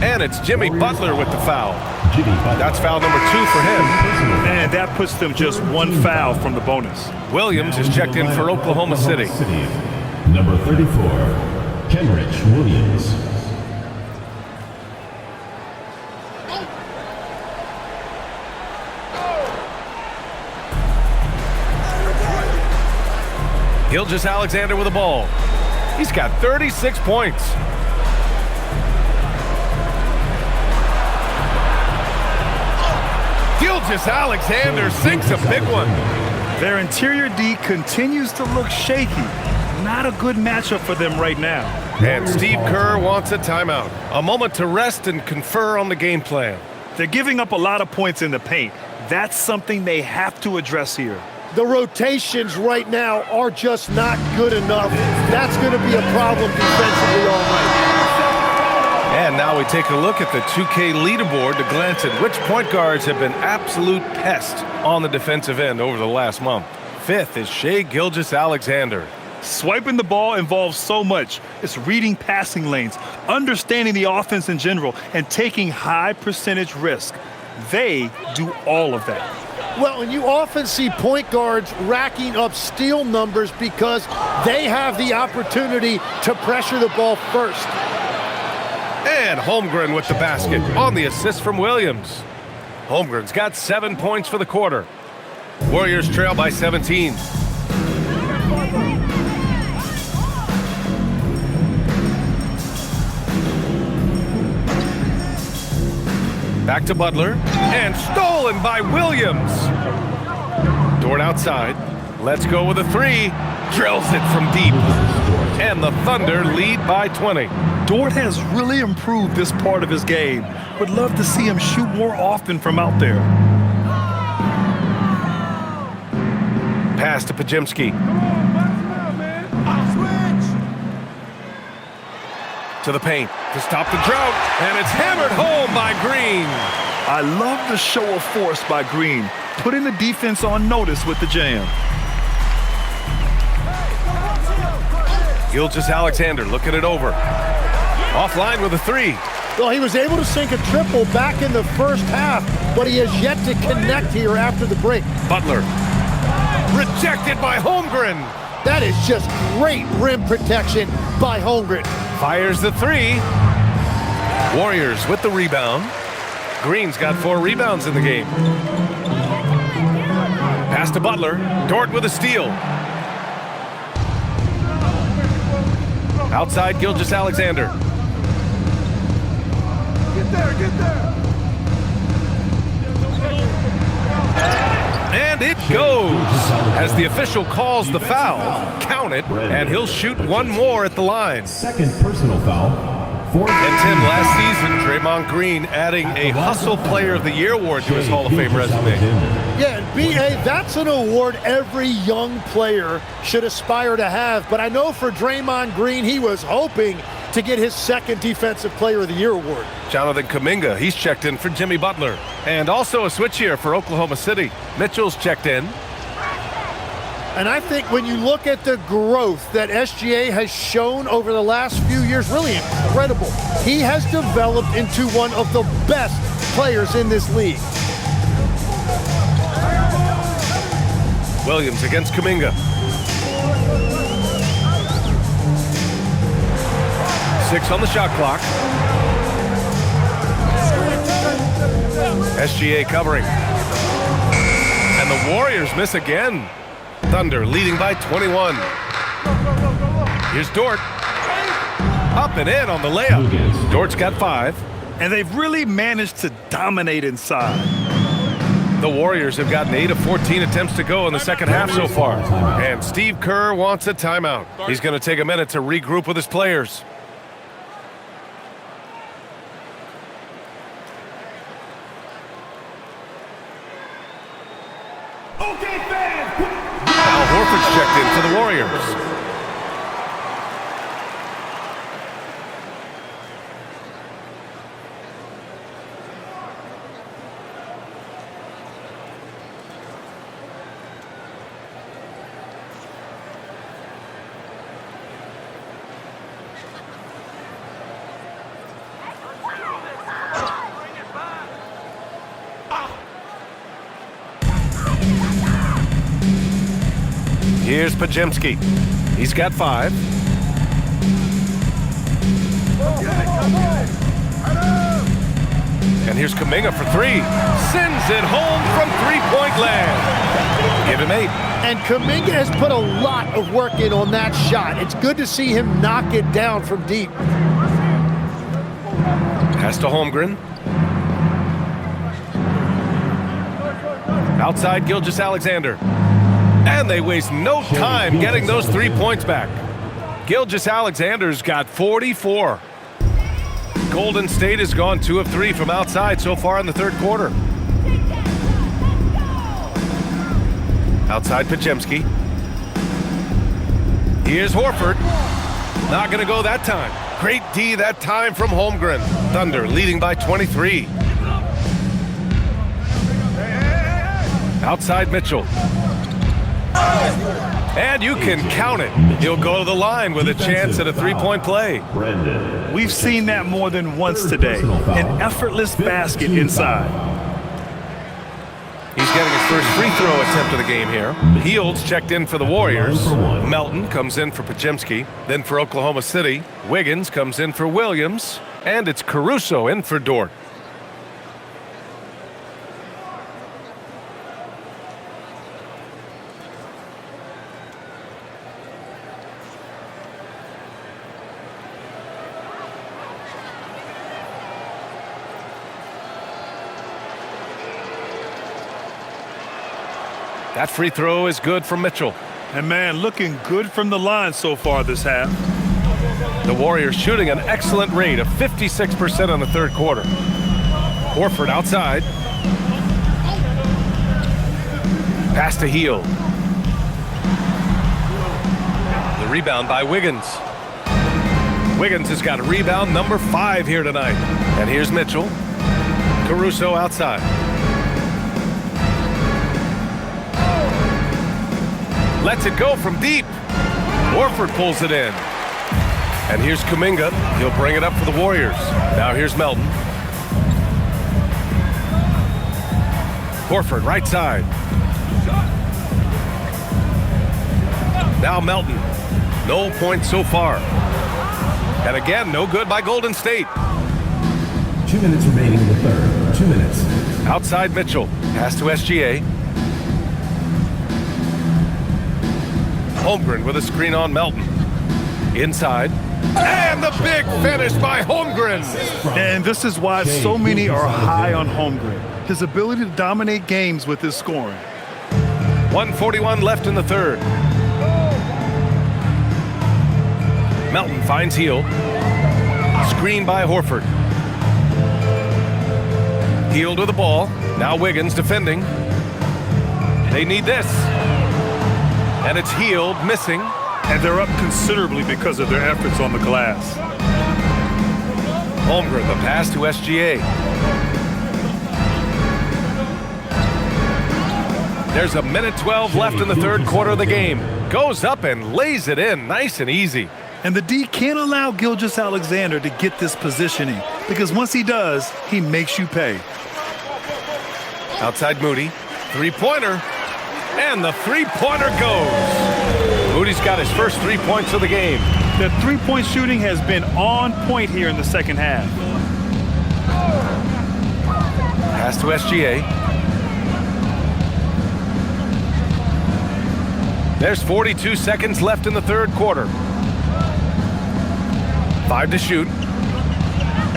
And it's Jimmy Butler with the foul. That's foul number 2 for him. And that puts them just 1 foul from the bonus. Williams is checked in for Oklahoma City. Number 34, Kenrich Williams. Gilgeous-Alexander with the ball. He's got 36 points. Gilgeous-Alexander sinks a big one. Their interior D continues to look shaky. Not a good matchup for them right now. And Steve Kerr wants a timeout. A moment to rest and confer on the game plan. They're giving up a lot of points in the paint. That's something they have to address here. The rotations right now are just not good enough. That's going to be a problem defensively all night. And now we take a look at the 2K leaderboard to glance at which point guards have been absolute pests on the defensive end over the last month. 5th is Shai Gilgeous-Alexander. Swiping the ball involves so much. It's reading passing lanes, understanding the offense in general, and taking high percentage risk. They do all of that. Well, and you often see point guards racking up steal numbers because they have the opportunity to pressure the ball first. And Holmgren with the basket on the assist from Williams. Holmgren's got 7 points for the quarter. Warriors trail by 17. Back to Butler, and stolen by Williams. Dort outside, let's go with a 3. Drills it from deep. And the Thunder lead by 20. Dort has really improved this part of his game. Would love to see him shoot more often from out there. Pass to Podziemski. To the paint to stop the drought, and it's hammered home by Green. I love the show of force by Green, putting the defense on notice with the jam. Gilgeous-Alexander looking it over. Offline with a 3. Well, he was able to sink a triple back in the first half, but he has yet to connect here after the break. Butler rejected by Holmgren. That is just great rim protection by Holmgren. Fires the 3. Warriors with the rebound. Green's got 4 rebounds in the game. Pass to Butler. Dort with a steal. Outside Gilgeous-Alexander. Get there, get there. And it it goes. As the official calls the foul, count it, and he'll shoot one more at the line. Second personal foul. And Tim, last season, Draymond Green adding a Hustle Player of the Year award to his Hall of Fame resume. Yeah, and B.A., that's an award every young player should aspire to have. But I know for Draymond Green, he was hoping to get his second Defensive Player of the Year award. Jonathan Kuminga, he's checked in for Jimmy Butler. And also a switch here for Oklahoma City. Mitchell's checked in. And I think when you look at the growth that SGA has shown over the last few years, really incredible. He has developed into one of the best players in this league. Williams against Kuminga. 6 on the shot clock. SGA covering. And the Warriors miss again. Thunder leading by 21. Here's Dort. Up and in on the layup. Dort's got 5. And they've really managed to dominate inside. The Warriors have gotten 8 of 14 attempts to go in the second half so far. And Steve Kerr wants a timeout. He's going to take a minute to regroup with his players. Al Horford's checked in for the Warriors. Here's Pajemski. He's got 5. And here's Kuminga for 3. Sends it home from three-point land. Give him 8. And Kuminga has put a lot of work in on that shot. It's good to see him knock it down from deep. Pass to Holmgren. Outside Gilgeous-Alexander. And they waste no time getting those 3 points back. Gilgeous-Alexander's got 44. Golden State has gone 2 of 3 from outside so far in the third quarter. Outside Pajemski. Here's Horford. Not going to go that time. Great D that time from Holmgren. Thunder leading by 23. Outside Mitchell. And you can count it. He'll go to the line with a chance at a three-point play. We've seen that more than once today. An effortless basket inside. He's getting his first free throw attempt of the game here. Heald's checked in for the Warriors. Melton comes in for Pajemski. Then for Oklahoma City, Wiggins comes in for Williams. And it's Caruso in for Dort. That free throw is good from Mitchell. And man, looking good from the line so far this half. The Warriors shooting an excellent rate of 56% in the third quarter. Horford outside. Pass to Hield. The rebound by Wiggins. Wiggins has got rebound number 5 here tonight. And here's Mitchell. Caruso outside. Lets it go from deep. Horford pulls it in. And here's Kuminga. He'll bring it up for the Warriors. Now here's Melton. Horford right side. Now Melton. No points so far. And again, no good by Golden State. 2 minutes remaining in the third. 2 minutes. Outside Mitchell. Pass to SGA. Holmgren with a screen on Melton. Inside. And the big finish by Holmgren. And this is why so many are high on Holmgren. His ability to dominate games with his scoring. 1:41 left in the third. Melton finds Hield. Screen by Horford. Hield with the ball. Now Wiggins defending. They need this. And it's Hield missing. And they're up considerably because of their efforts on the glass. Holmgren, the pass to SGA. There's a minute 12 left in the third quarter of the game. Goes up and lays it in nice and easy. And the D can't allow Gilgeous-Alexander to get this positioning, because once he does, he makes you pay. Outside Moody, three-pointer, and the three-pointer goes. Moody's got his first 3 points of the game. The three-point shooting has been on point here in the second half. Pass to SGA. There's 42 seconds left in the third quarter. 5 to shoot.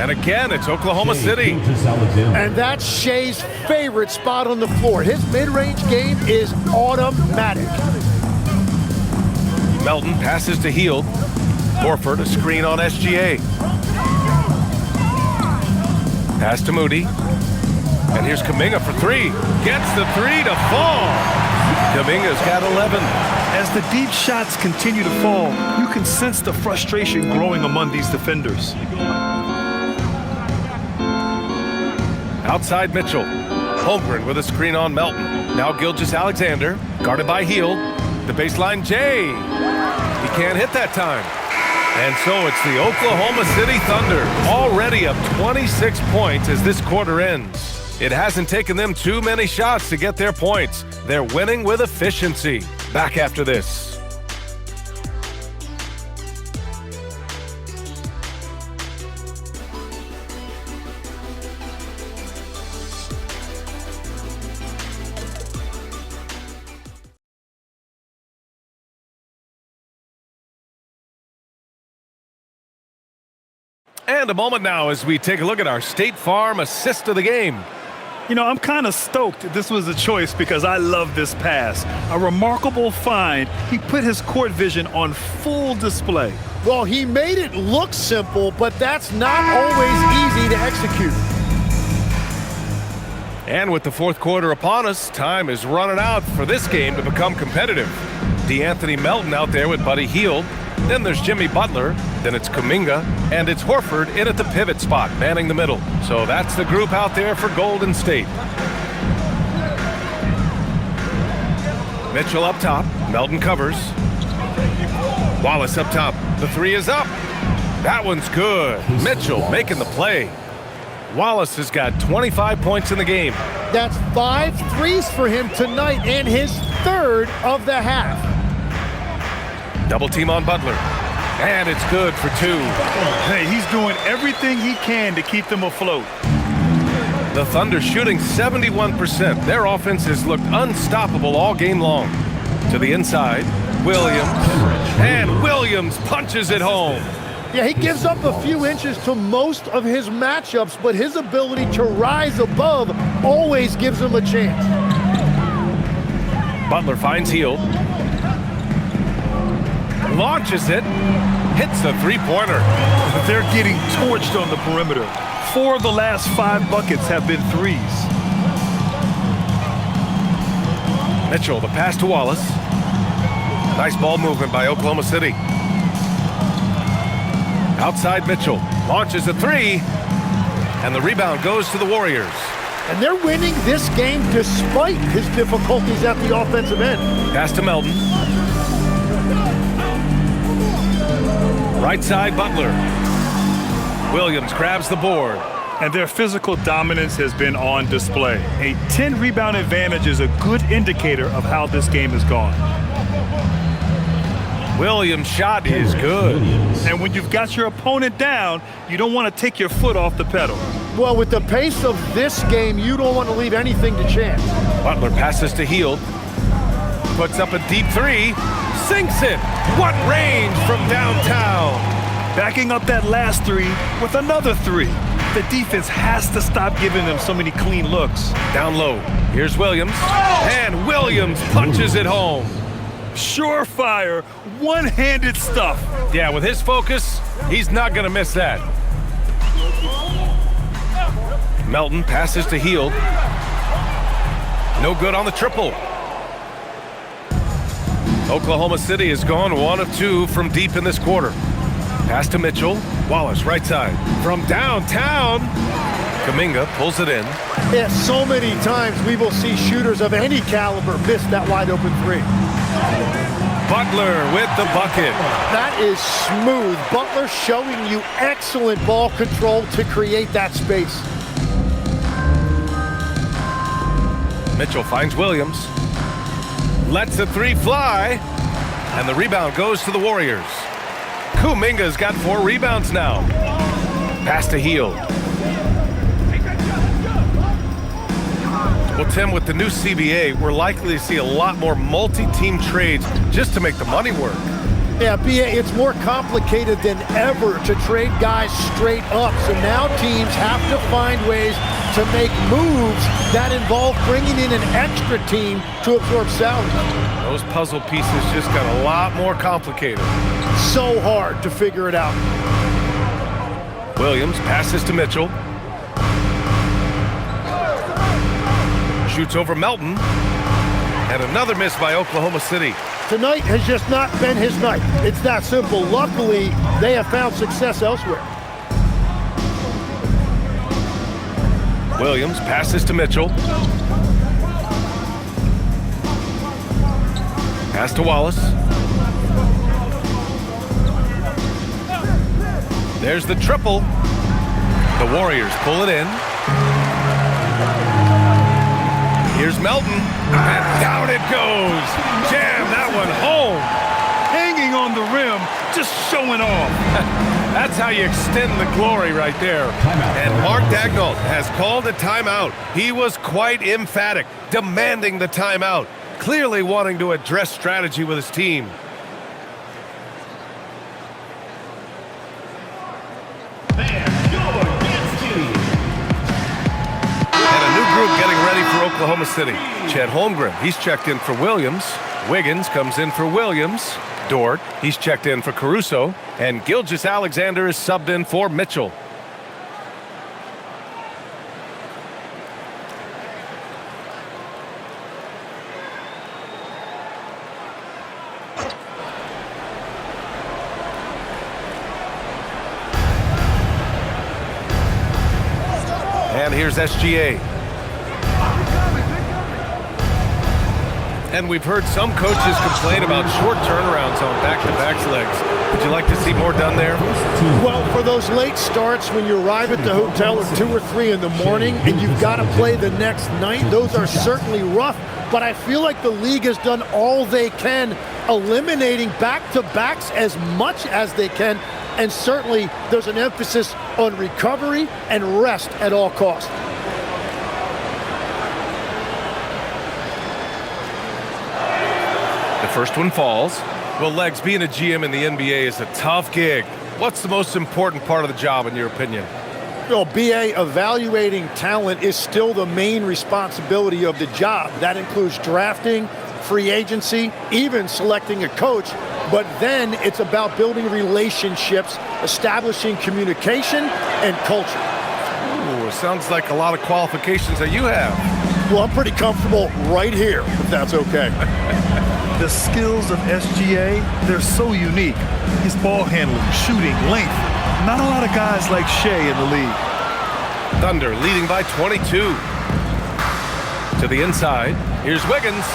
And again, it's Oklahoma City. And that's Shea's favorite spot on the floor. His mid-range game is automatic. Melton passes to Hield. Horford, a screen on SGA. Pass to Moody. And here's Kuminga for three. Gets the three to fall. Kuminga's got 11. As the deep shots continue to fall, you can sense the frustration growing among these defenders. Outside Mitchell. Holmgren with a screen on Melton. Now Gilgeous-Alexander, guarded by Hield. The baseline, Jay. He can't hit that time. And so it's the Oklahoma City Thunder, already up 26 points as this quarter ends. It hasn't taken them too many shots to get their points. They're winning with efficiency. Back after this. And a moment now as we take a look at our State Farm assist of the game. You know, I'm kind of stoked this was a choice because I love this pass. A remarkable find. He put his court vision on full display. Well, he made it look simple, but that's not always easy to execute. And with the fourth quarter upon us, time is running out for this game to become competitive. DeAnthony Melton out there with Buddy Hield. Then there's Jimmy Butler, then it's Kuminga, and it's Horford in at the pivot spot, manning the middle. So that's the group out there for Golden State. Mitchell up top, Melton covers. Wallace up top, the three is up. That one's good. Mitchell making the play. Wallace has got 25 points in the game. That's 5 threes for him tonight and his third of the half. Double team on Butler. And it's good for two. Hey, he's doing everything he can to keep them afloat. The Thunder shooting 71%. Their offense has looked unstoppable all game long. To the inside, Williams. And Williams punches it home. Yeah, he gives up a few inches to most of his matchups, but his ability to rise above always gives him a chance. Butler finds Hield. Launches it, hits the three-pointer. They're getting torched on the perimeter. 4 of the last 5 buckets have been threes. Mitchell, the pass to Wallace. Nice ball movement by Oklahoma City. Outside Mitchell, launches a three, and the rebound goes to the Warriors. And they're winning this game despite his difficulties at the offensive end. Pass to Melton. Right side, Butler. Williams grabs the board. And their physical dominance has been on display. A 10-rebound advantage is a good indicator of how this game has gone. Williams' shot is good. And when you've got your opponent down, you don't want to take your foot off the pedal. Well, with the pace of this game, you don't want to leave anything to chance. Butler passes to Hield. Puts up a deep three. Sinks it. What range from downtown. Backing up that last three with another three. The defense has to stop giving them so many clean looks. Down low. Here's Williams. And Williams punches it home. Surefire, one-handed stuff. Yeah, with his focus, he's not going to miss that. Melton passes to Hield. No good on the triple. Oklahoma City has gone 1 of 2 from deep in this quarter. Pass to Mitchell. Wallace, right side. From downtown, Kuminga pulls it in. Yeah, so many times we will see shooters of any caliber miss that wide open three. Butler with the bucket. That is smooth. Butler showing you excellent ball control to create that space. Mitchell finds Williams. Lets the three fly. And the rebound goes to the Warriors. Kuminga's got 4 rebounds now. Pass to Hield. Well, Tim, with the new CBA, we're likely to see a lot more multi-team trades just to make the money work. Yeah, BA, it's more complicated than ever to trade guys straight up. So now teams have to find ways to make moves that involve bringing in an extra team to absorb salary. Those puzzle pieces just got a lot more complicated. So hard to figure it out. Williams passes to Mitchell. Shoots over Melton. And another miss by Oklahoma City. Tonight has just not been his night. It's that simple. Luckily, they have found success elsewhere. Williams passes to Mitchell. Pass to Wallace. There's the triple. The Warriors pull it in. Here's Melton, and down it goes. Jam that one home. Hanging on the rim, just showing off. That's how you extend the glory right there. And Mark Daigneault has called a timeout. He was quite emphatic, demanding the timeout, clearly wanting to address strategy with his team. Getting ready for Oklahoma City. Chet Holmgren, he's checked in for Williams. Wiggins comes in for Williams. Dort, he's checked in for Caruso. And Gilgeous-Alexander is subbed in for Mitchell. And here's SGA. And we've heard some coaches complain about short turnarounds on back-to-back legs. Would you like to see more done there? Well, for those late starts when you arrive at the hotel at 2 or 3 in the morning and you've got to play the next night, those are certainly rough. But I feel like the league has done all they can, eliminating back-to-backs as much as they can. And certainly there's an emphasis on recovery and rest at all costs. First one falls. Well, Legs, being a GM in the NBA is a tough gig. What's the most important part of the job, in your opinion? Well, BA, evaluating talent is still the main responsibility of the job. That includes drafting, free agency, even selecting a coach. But then it's about building relationships, establishing communication and culture. Ooh, sounds like a lot of qualifications that you have. Well, I'm pretty comfortable right here, if that's okay. The skills of SGA, they're so unique. His ball handling, shooting, length. Not a lot of guys like Shea in the league. Thunder leading by 22. To the inside. Here's Wiggins.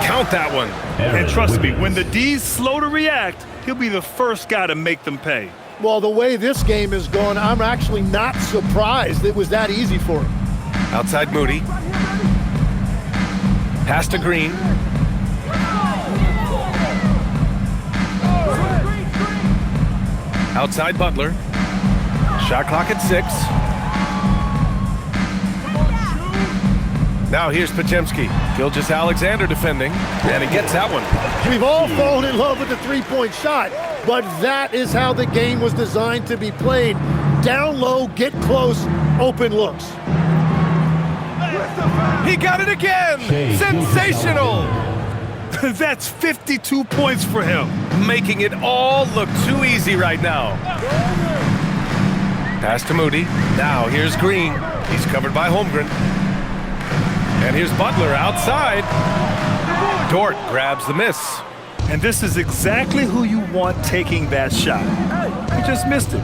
Count that one. And trust me, when the D's slow to react, he'll be the first guy to make them pay. Well, the way this game is going, I'm actually not surprised it was that easy for him. Outside Moody. Pass to Green. Outside Butler. Shot clock at 6. Now here's Podziemski. Gilgeous-Alexander defending, and he gets that one. We've all fallen in love with the three-point shot, but that is how the game was designed to be played. down low, get close, open looks. He got it again! Sensational! That's 52 points for him. Making it all look too easy right now. Pass to Moody. Now here's Green. He's covered by Holmgren. And here's Butler outside. Dort grabs the miss. And this is exactly who you want taking that shot. He just missed it.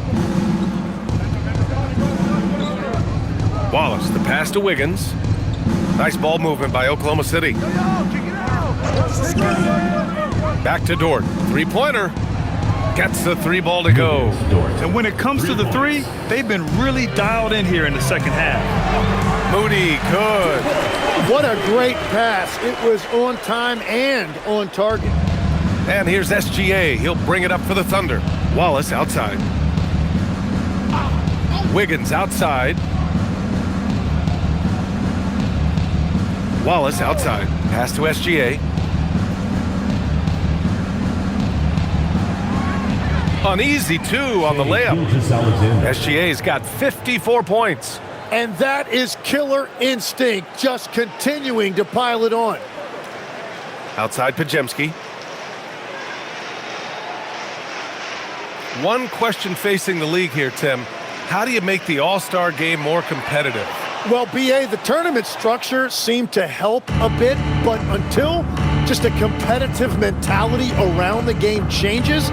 Wallace, the pass to Wiggins. Nice ball movement by Oklahoma City. Back to Dort. Three-pointer. Gets the three ball to go. And when it comes to the three, they've been really dialed in here in the second half. Moody, good. What a great pass. It was on time and on target. And here's SGA. He'll bring it up for the Thunder. Wallace outside. Wiggins outside. Wallace outside. Pass to SGA. Uneasy two on the layup. SGA's got 54 points. And that is killer instinct, just continuing to pile it on. Outside Pajemski. One question facing the league here, Tim. How do you make the All-Star game more competitive? Well, BA, the tournament structure seemed to help a bit, but until just a competitive mentality around the game changes,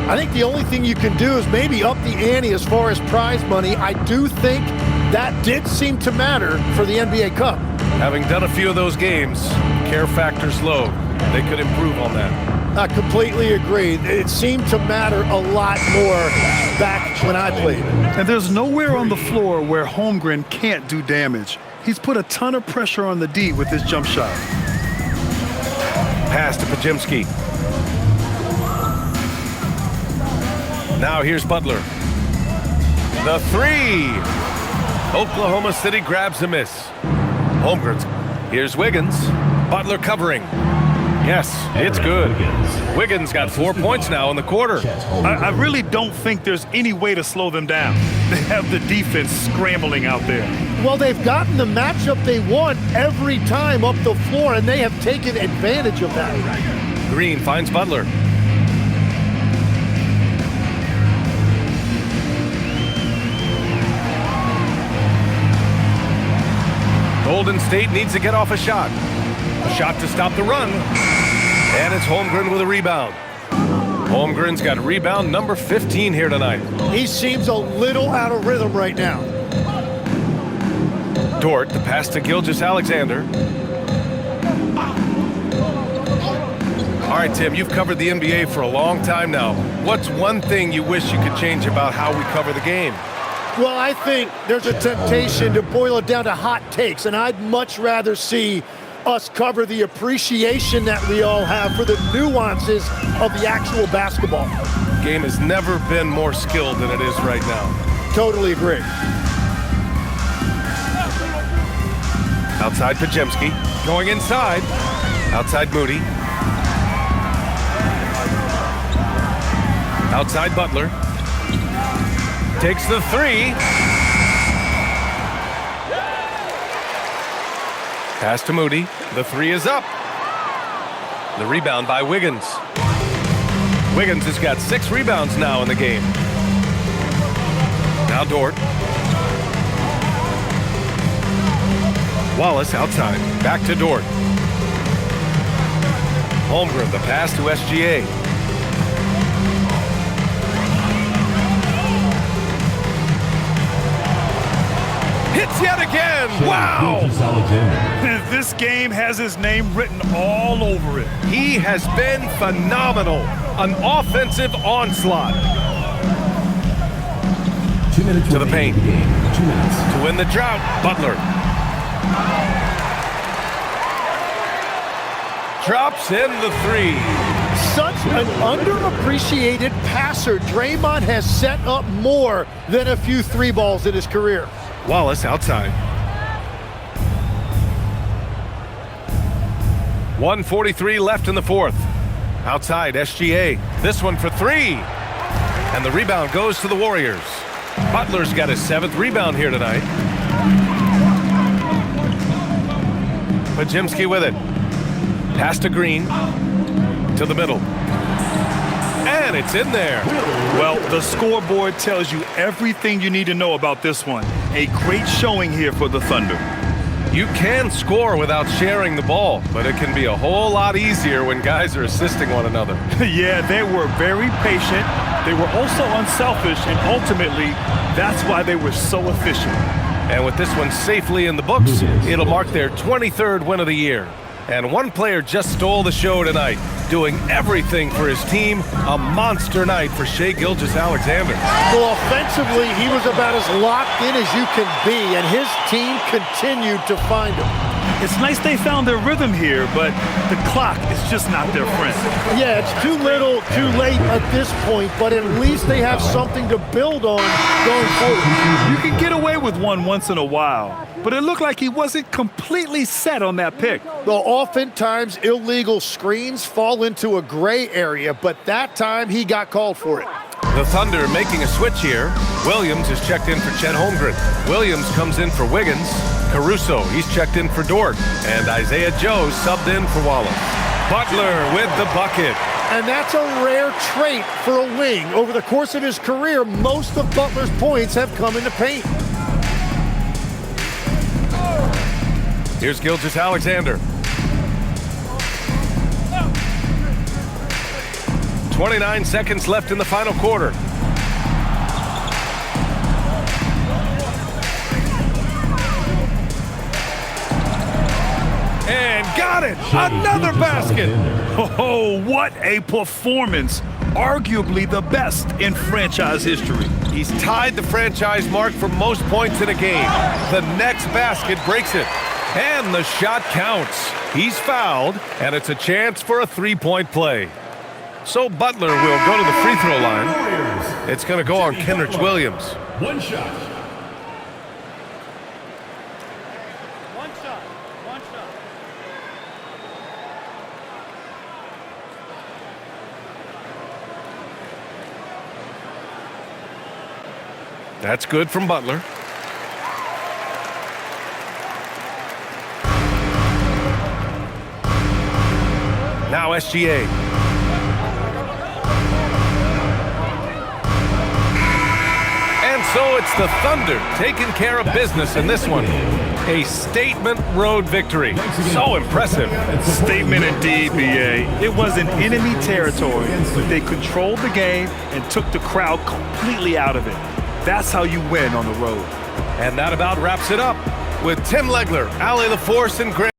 I think the only thing you can do is maybe up the ante as far as prize money. I do think that did seem to matter for the NBA Cup. Having done a few of those games, care factor's low. They could improve on that. I completely agree. It seemed to matter a lot more back when I played. And there's nowhere on the floor where Holmgren can't do damage. He's put a ton of pressure on the D with his jump shot. Pass to Pajemski. Now here's Butler. The three. Oklahoma City grabs a miss. Holmgren's. Here's Wiggins. Butler covering. Yes, it's good. Wiggins got 4 points now in the quarter. I really don't think there's any way to slow them down. They have the defense scrambling out there. Well, they've gotten the matchup they want every time up the floor, and they have taken advantage of that. Green finds Butler. Golden State needs to get off a shot. A shot to stop the run. And it's Holmgren with a rebound. Holmgren's got rebound number 15 here tonight. He seems a little out of rhythm right now. Dort, the pass to Gilgeous-Alexander. All right, Tim, you've covered the NBA for a long time now. What's one thing you wish you could change about how we cover the game? Well, I think there's a temptation to boil it down to hot takes, and I'd much rather see us cover the appreciation that we all have for the nuances of the actual basketball. Game has never been more skilled than it is right now. Totally agree. Outside Pajemski, going inside. Outside Moody. Outside Butler. Takes the three. Pass to Moody. The three is up. The rebound by Wiggins. Wiggins has got 6 rebounds now in the game. Now Dort. Wallace outside. Back to Dort. Holmgren, the pass to SGA. Hits yet again! Wow! This game has his name written all over it. He has been phenomenal. An offensive onslaught. 2 minutes To the paint. 2 minutes. To win the drought, Butler. Drops in the three. Such an underappreciated passer. Draymond has set up more than a few three balls in his career. Wallace outside. 1:43 left in the fourth. Outside, SGA. This one for three. And the rebound goes to the Warriors. Butler's got his 7th rebound here tonight. Pajimski with it. Pass to Green. To the middle. And it's in there. Well, the scoreboard tells you everything you need to know about this one. A great showing here for the Thunder. You can score without sharing the ball, but it can be a whole lot easier when guys are assisting one another. Yeah, they were very patient. They were also unselfish, and ultimately, that's why they were so efficient. And with this one safely in the books, it'll mark their 23rd win of the year. And one player just stole the show tonight, doing everything for his team. A monster night for Shai Gilgeous-Alexander. Well, offensively, he was about as locked in as you can be, and his team continued to find him. It's nice they found their rhythm here, but the clock is just not their friend. Yeah, it's too little, too late at this point, but at least they have something to build on going forward. You can get away with one once in a while, but it looked like he wasn't completely set on that pick. The oftentimes illegal screens fall into a gray area, but that time he got called for it. The Thunder making a switch here. Williams is checked in for Chet Holmgren. Williams comes in for Wiggins. Caruso, he's checked in for Dort. And Isaiah Joe subbed in for Wallace. Butler with the bucket. And that's a rare trait for a wing. Over the course of his career, most of Butler's points have come in the paint. Here's Gilgeous-Alexander. 29 seconds left in the final quarter. And got it! Another basket! Oh, what a performance! Arguably the best in franchise history. He's tied the franchise mark for most points in a game. The next basket breaks it. And the shot counts. He's fouled, and it's a chance for a three-point play. So Butler will go to the free throw line. It's going to go on Kenrich Williams. One shot. One shot. That's good from Butler. Now SGA. So it's the Thunder taking care of business in this one. A statement road victory. So impressive. Statement indeed, BA. It was in enemy territory, but they controlled the game and took the crowd completely out of it. That's how you win on the road. And that about wraps it up. With Tim Legler, Allie LaForce, and Grant